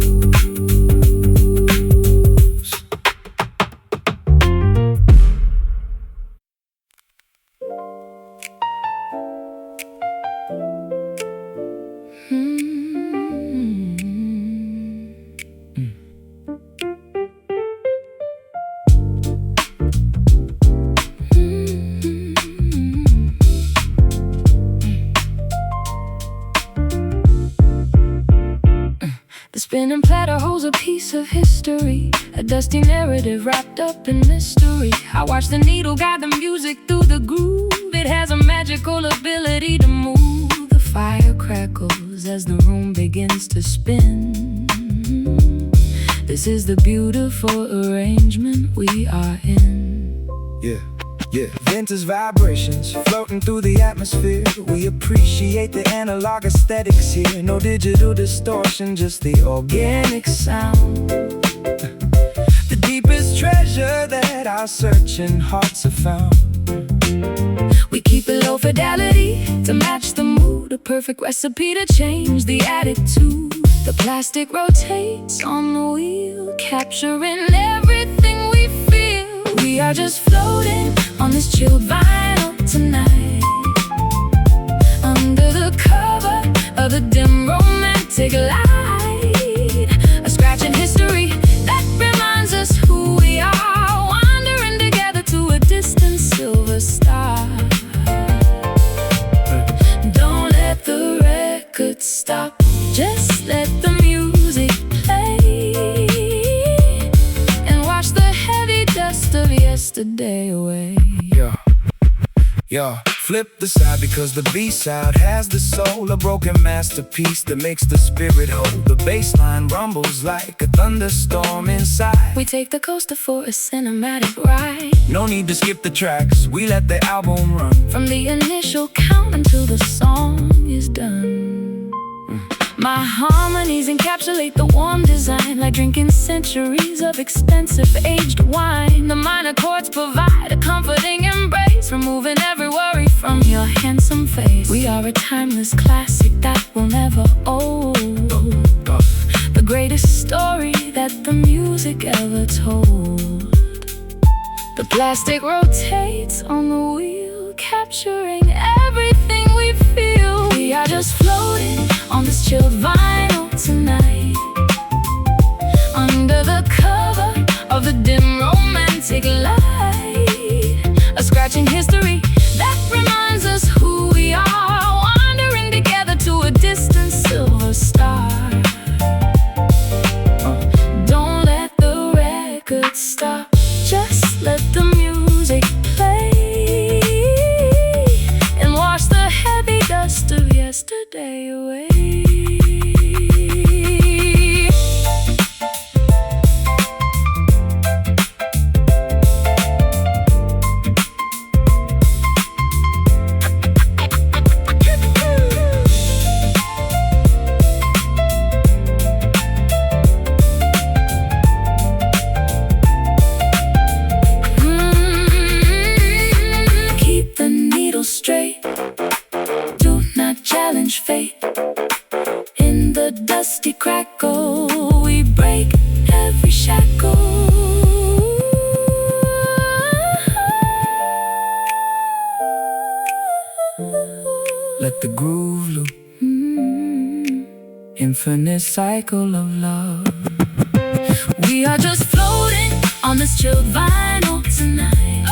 The spinning platter holds a piece of history, a dusty narrative wrapped up in mystery. I watch the needle guide the music through the groove. It has a magical ability to move moves as the room begins to spin. This is the beautiful arrangement we are in. Yeah, yeah. Vintage vibrations floating through the atmosphere. We appreciate the analog aesthetics here. No digital distortion, just the organic sound. The deepest treasure that our searching hearts have found. We keep it low fidelity to match the mood, a perfect recipe to change the attitude. The plastic rotates on the wheel, capturing everything we feel. We are just floating on this chilled vinyl tonight, under the cover of the dim romantic light. A scratch in history that reminds us who we are, wandering together to a distant silver star. Don't let the record stop, just let the music play, and wash the heavy dust of yesterday away. Yeah, flip the side because the B-side has the soul, a broken masterpiece that makes the spirit whole. The bass line rumbles like a thunderstorm inside. We take the coaster for a cinematic ride. No need to skip the tracks, we let the album run. From the initial count until the song is done. My harmonies encapsulate the warm design, like drinking centuries of expensive aged wine. The minor chords provide a comforting embrace, removing every worry from your handsome face. We are a timeless classic that will never old, the greatest story that the music ever told. The plastic rotates on the wheel, capturing everything we feel. We are just floating on this chilled vinyl tonight, under the cover of the dim romantic light. A scratching history that reminds us who we are, wandering together to a distant silver star. Don't let the record stop, just let the music play, and wash the heavy dust of yesterday away. Keep the needle straight, do not challenge fate. In the dusty crackle, we break every shackle. Let the groove loop, infinite cycle of love. We are just floating on this chilled vinyl tonight,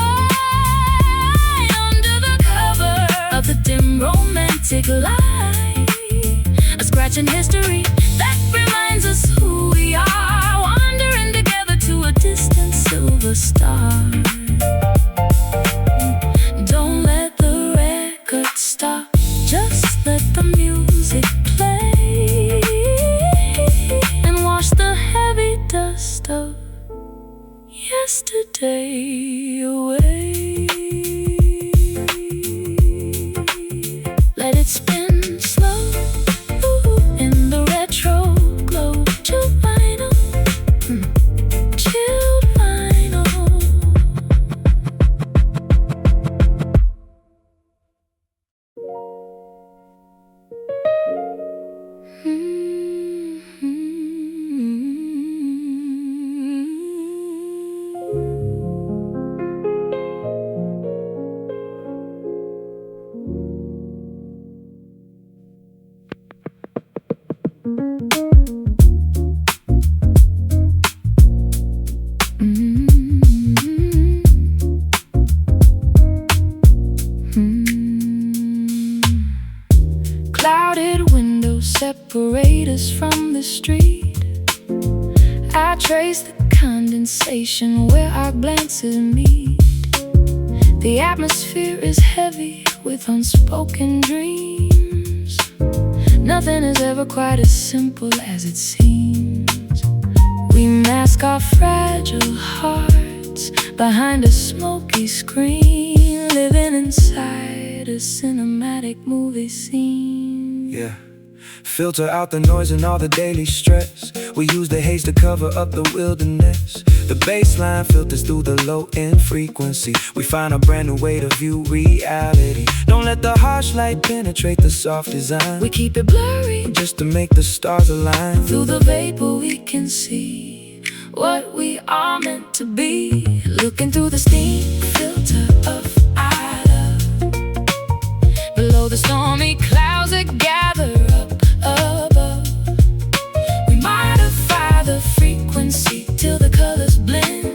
under the cover of the dim romantic light. A scratch in history that reminds us who we are, wandering together to a distant silver star. Don't let the record stop, just let the music play, and wash the heavy dust of yesterday away. Let it spin slow in the retro glow. Chilled vinyl, chilled vinyl. Clouded windows separate us from the street. I trace the condensation where our glances meet. The atmosphere is heavy with unspoken dreams. nothing is ever quite as simple as it seems. We mask our fragile hearts behind a smoky screen, living inside a cinematic movie scene. Yeah. Filter out the noise and all the daily stress. We use the haze to cover up the wilderness. The baseline filters through the low-end frequency. We find a brand new way to view reality. Don't let the harsh light penetrate the soft design. We keep it blurry just to make the stars align. Through the vapor we can see what we are meant to be. Looking through the steam filter of our love. Below the stormy clouds that gather up above, we modify the frequency till the colors blend.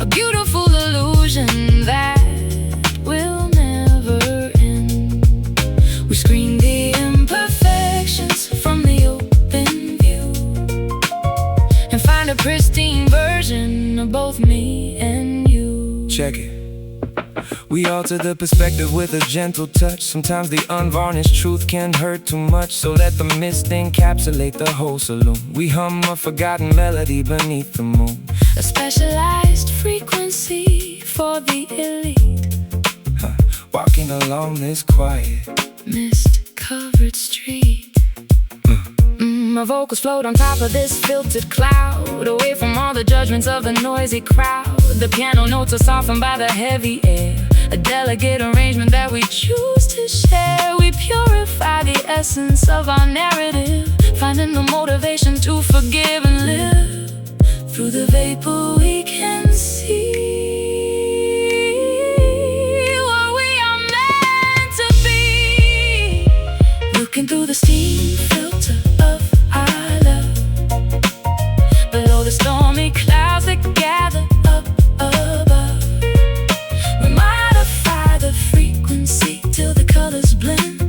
A beautiful illusion that will never end. We screen the imperfections from the open view and find a pristine version of both me and you. Check it. We alter the perspective with a gentle touch. Sometimes the unvarnished truth can hurt too much, so let the mist encapsulate the whole saloon. We hum a forgotten melody beneath the moon. A specialized frequency for the elite. Walking along this quiet, mist-covered street. My vocals float on top of this filtered cloud, away from all the judgments of the noisy crowd. The piano notes are softened by the heavy air, a delicate arrangement that we choose to share. We purify the essence of our narrative, finding the motivation to forgive and live. Through the vapor we can see what we are meant to be. Looking through the steam filter of our love. Below the stormy clouds that gather up above, we modify the frequency till the colors blend.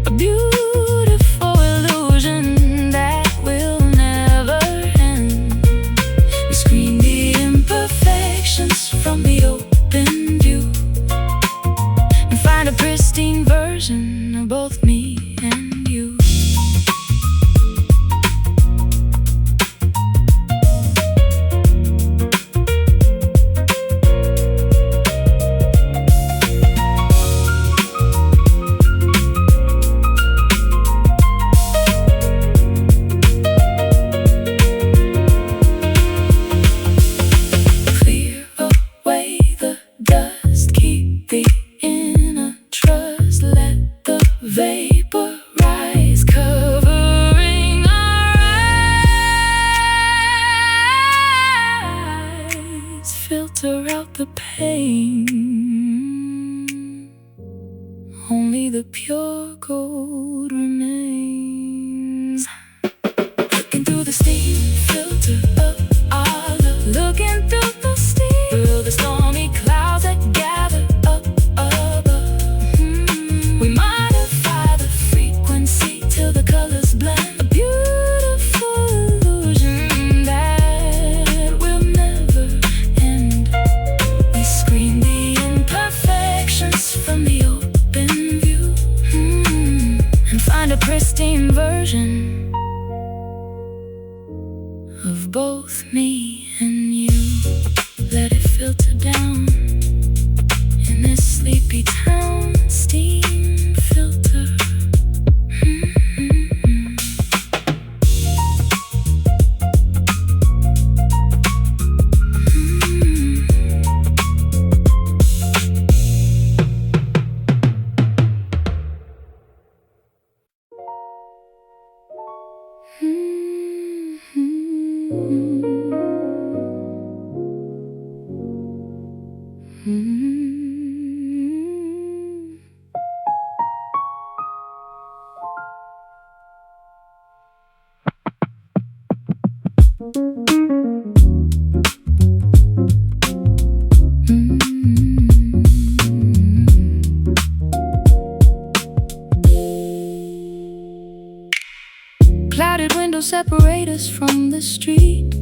A beautiful illusion that will never end. We screen the imperfections from the open view and find a pristine version of both me and you. Clear away the dust, keep the inner trust, let the vapor rise, covering our eyes. Filter out the pain, only the pure gold remains. Looking through the steam filter of our love. Looking through the steam, through the stormy clouds that gather up above. We modify the frequency till the colors blend. A beautiful illusion that will never end. We screen the imperfections from the open view and find a pristine version of both me and you. Let it filter down in this sleepy town. Steam filter. Clouded windows separate us from the street.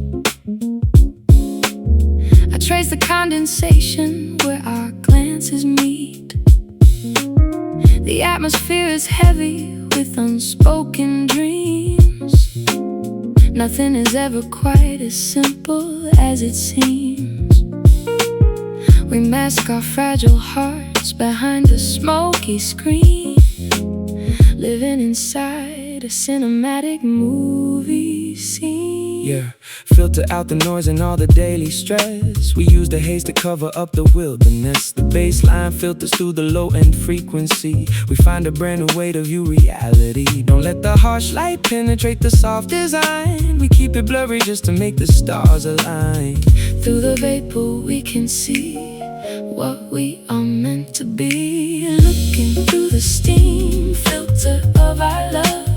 I trace the condensation where our glances meet. The atmosphere is heavy with unspoken dreams. Nothing is ever quite as simple as it seems. We mask our fragile hearts behind a smoky screen, living inside a cinematic movie scene. Yeah, filter out the noise and all the daily stress. We use the haze to cover up the wilderness. The baseline filters through the low-end frequency. We find a brand new way to view reality. Don't let the harsh light penetrate the soft design. We keep it blurry just to make the stars align. Through the vapor we can see what we are meant to be. Looking through the steam filter of our love,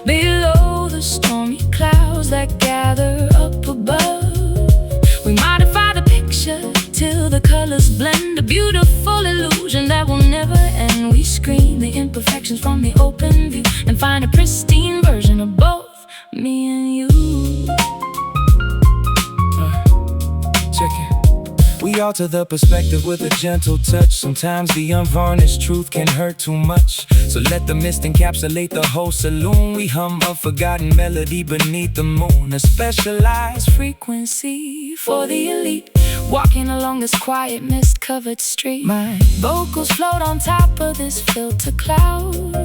below the stormy clouds that gather up above. We modify the picture till the colors blend, a beautiful illusion that will never end. We screen the imperfections from the open view and find a pristine version of both me and you. Check it. We alter the perspective with a gentle touch. Sometimes the unvarnished truth can hurt too much. So let the mist encapsulate the whole saloon. We hum a forgotten melody beneath the moon. A specialized frequency for the elite, walking along this quiet mist-covered street. My vocals float on top of this filter cloud,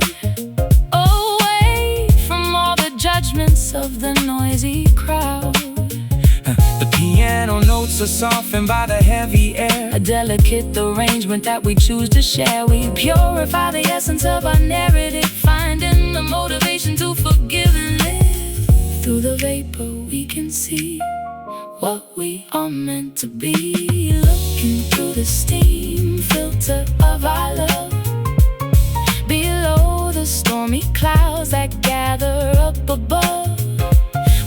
away from all the judgments of the noisy crowd. The piano notes are softened by the heavy air, a delicate arrangement that we choose to share. We purify the essence of our narrative, finding the motivation to forgive and live. Through the vapor we can see what we are meant to be. Looking through the steam filter of our love, below the stormy clouds that gather up above.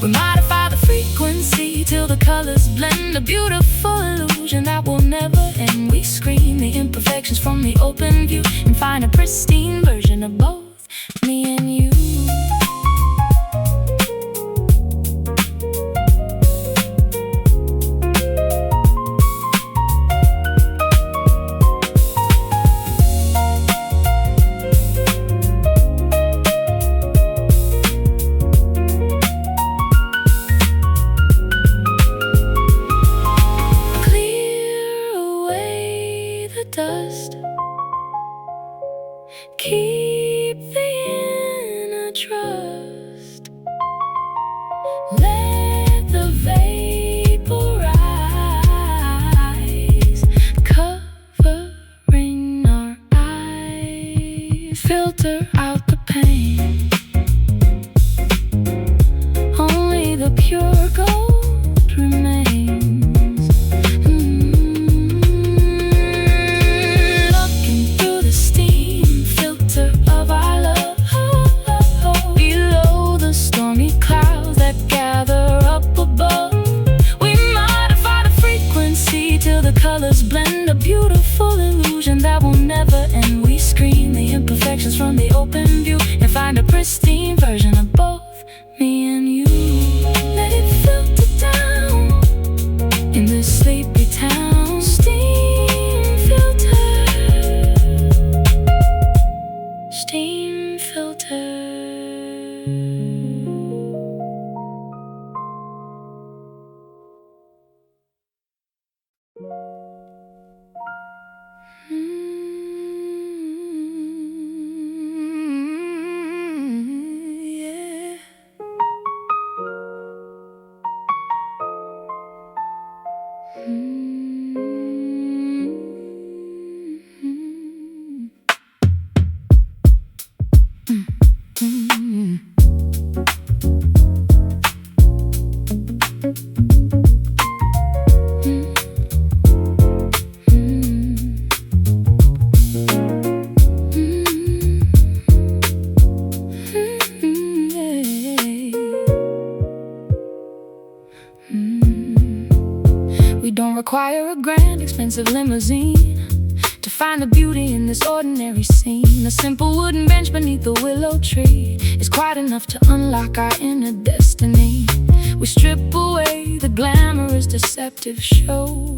We modify the frequency till the colors blend, a beautiful illusion that will never end. We screen the imperfections from the open view and find a pristine version of both me and you. Dust, keep the inner trust, let the vapor rise, covering our eyes, filter out the pain, only the pure gold remains. Colors blend, a beautiful illusion that will never end. We screen the imperfections from the open view and find a pristine version of both me and you. Let it filter down in this sleepy town. Steam filter, steam filter. We don't require a grand, expensive limousine to find the beauty in this ordinary scene. A simple wooden bench beneath the willow tree is quite enough to unlock our inner destiny. We strip away the glamorous, deceptive show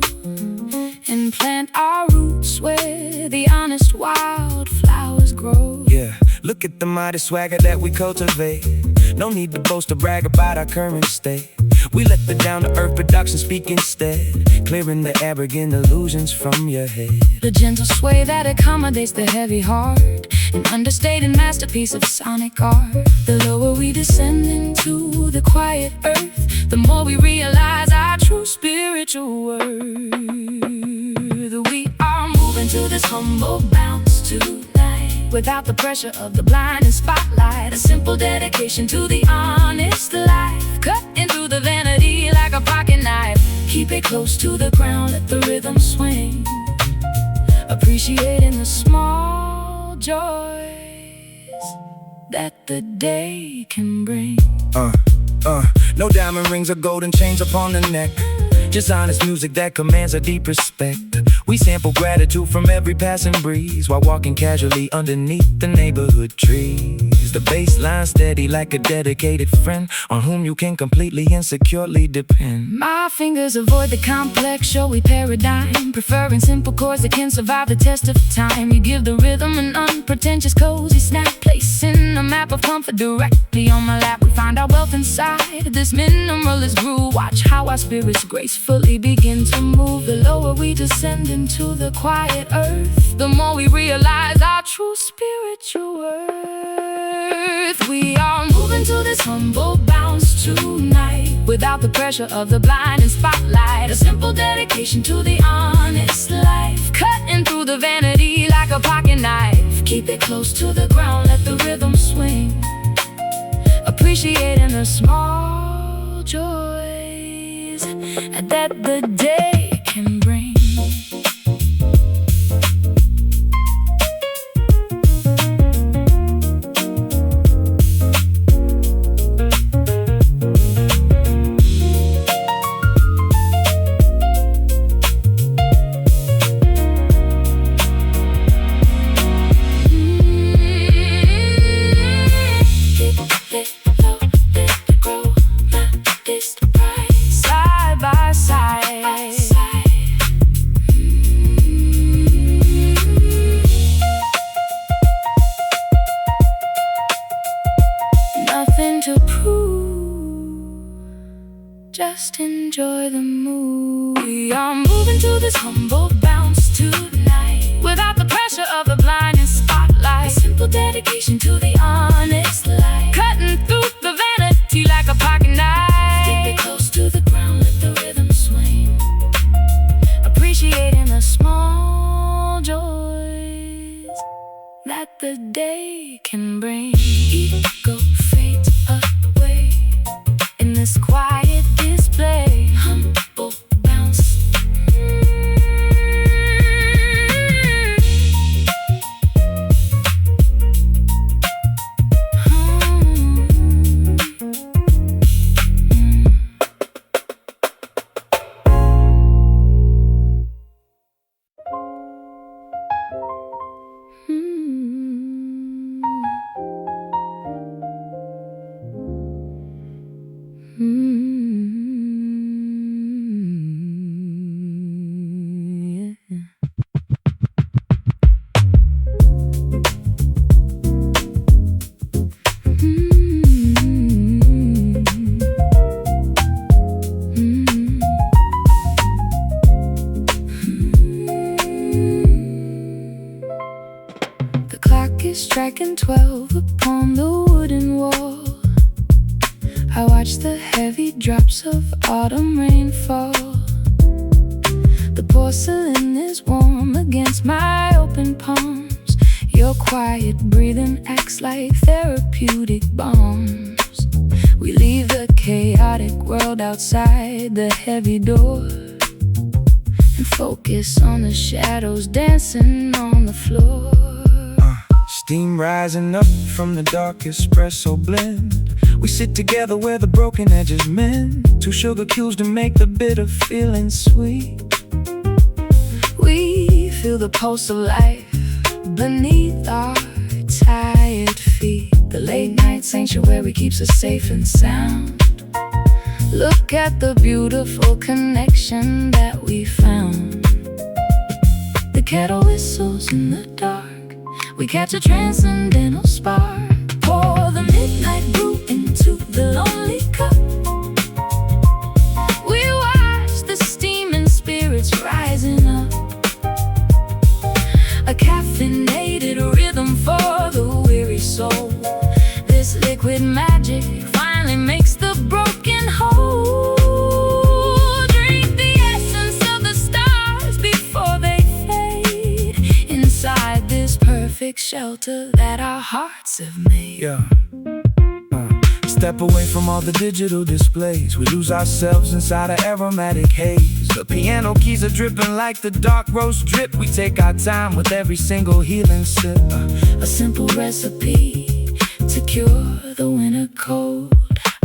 and plant our roots where the honest wildflowers grow. Yeah, Look at the mighty swagger that we cultivate. No need to boast or brag about our current state. We let the down-to-earth production speak instead, clearing the arrogant illusions from your head. The gentle sway that accommodates the heavy heart, an understated masterpiece of sonic art. The lower we descend into the quiet earth, the more we realize our true spiritual worth. We are moving to this humble bounce tonight, without the pressure of the blinding spotlight. A simple dedication to the honest life, cutting through the vanity like a pocket knife. Keep it close to the ground, let the rhythm swing, appreciating the small joys that the day can bring. No diamond rings or golden chains upon the neck, just honest music that commands a deep respect. We sample gratitude from every passing breeze, while walking casually underneath the neighborhood trees. The bass line steady like a dedicated friend, on whom you can completely and securely depend. My fingers avoid the complex showy paradigm, preferring simple chords that can survive the test of time. You give the rhythm an unpretentious cozy snap, placing a map of comfort directly on my lap. We find our wealth inside this minimalist groove. Watch how our spirits gracefully begin to move. The lower we descend into the quiet earth, the more we realize our true spiritual worth. We are moving to this humble bounce tonight, without the pressure of the blinding spotlight. A simple dedication to the honest life, cutting through the vanity like a pocket knife. Keep it close to the ground, let the rhythm swing, appreciating the small joys that the day can bring. Side by side, nothing to prove, just enjoy the move. We are moving to this humble bounce tonight, without the pressure of the blinding spotlight. A simple dedication to the honest life, cutting through the vanity like a pocket knife. Keep it close to the ground, let the rhythm swing, appreciating the small joys that the day can bring. Ego fades away in this quiet display. Humble bounce. Striking 12 upon the wooden wall. I watch the heavy drops of autumn rain fall. The porcelain is warm against my open palms. Your quiet breathing acts like therapeutic bombs. We leave the chaotic world outside the heavy door and focus on the shadows dancing on the floor. Steam rising up from the dark espresso blend. We sit together where the broken edges mend. Two sugar cubes to make the bitter feeling sweet. We feel the pulse of life beneath our tired feet. The late night sanctuary keeps us safe and sound. Look at the beautiful connection that we found. The kettle whistles in the dark. We catch a transcendental spark. Pour the midnight brew into the lonely cup. We watch the steaming spirits rising up. A caffeinated rhythm for the weary soul. This liquid magic finally makes the broken whole. Drink the essence of the stars before they fade, inside this perfect shelter that our hearts have made. Yeah. Step away from all the digital displays. We lose ourselves inside an aromatic haze. The piano keys are dripping like the dark roast drip. We take our time with every single healing sip. A simple recipe to cure the winter cold.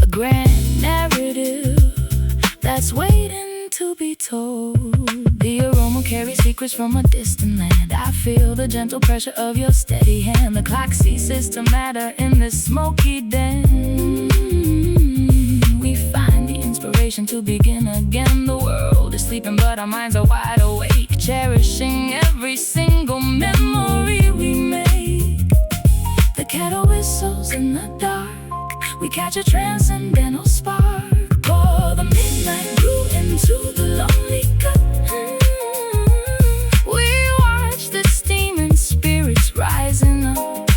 A grand narrative that's waiting to be told. The aroma carries secrets from a distant land. I feel the gentle pressure of your steady hand. The clock ceases to matter in this smoky den. We find the inspiration to begin again. The world is sleeping but our minds are wide awake, cherishing every single memory we make. The kettle whistles in the dark. We catch a transcendental spark. Pour the midnight brew into the lonely cup. We watch the steaming spirits rising up.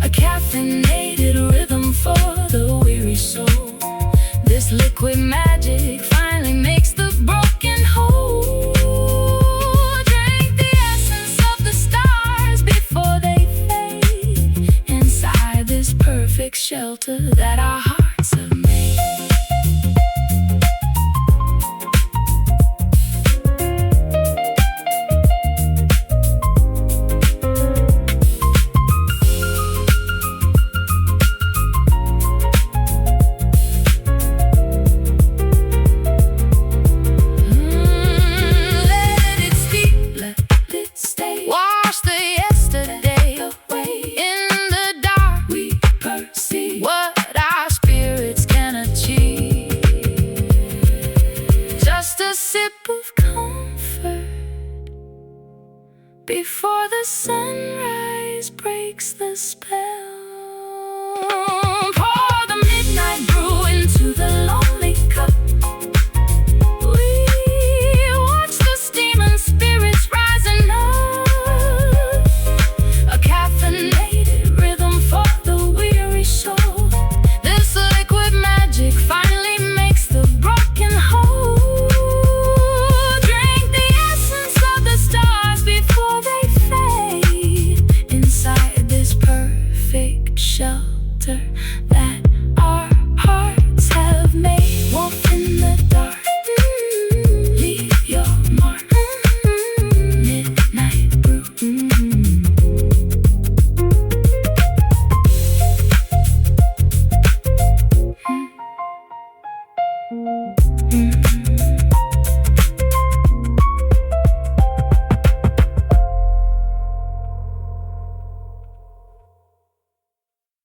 A caffeinated rhythm for the weary soul. This liquid magic finally makes the broken whole. Drink the essence of the stars before they fade, inside this perfect shelter that our hearts have made. Wash the yesterday away. In the dark we perceive what our spirits can achieve. Just a sip of comfort before the sunrise breaks the spell.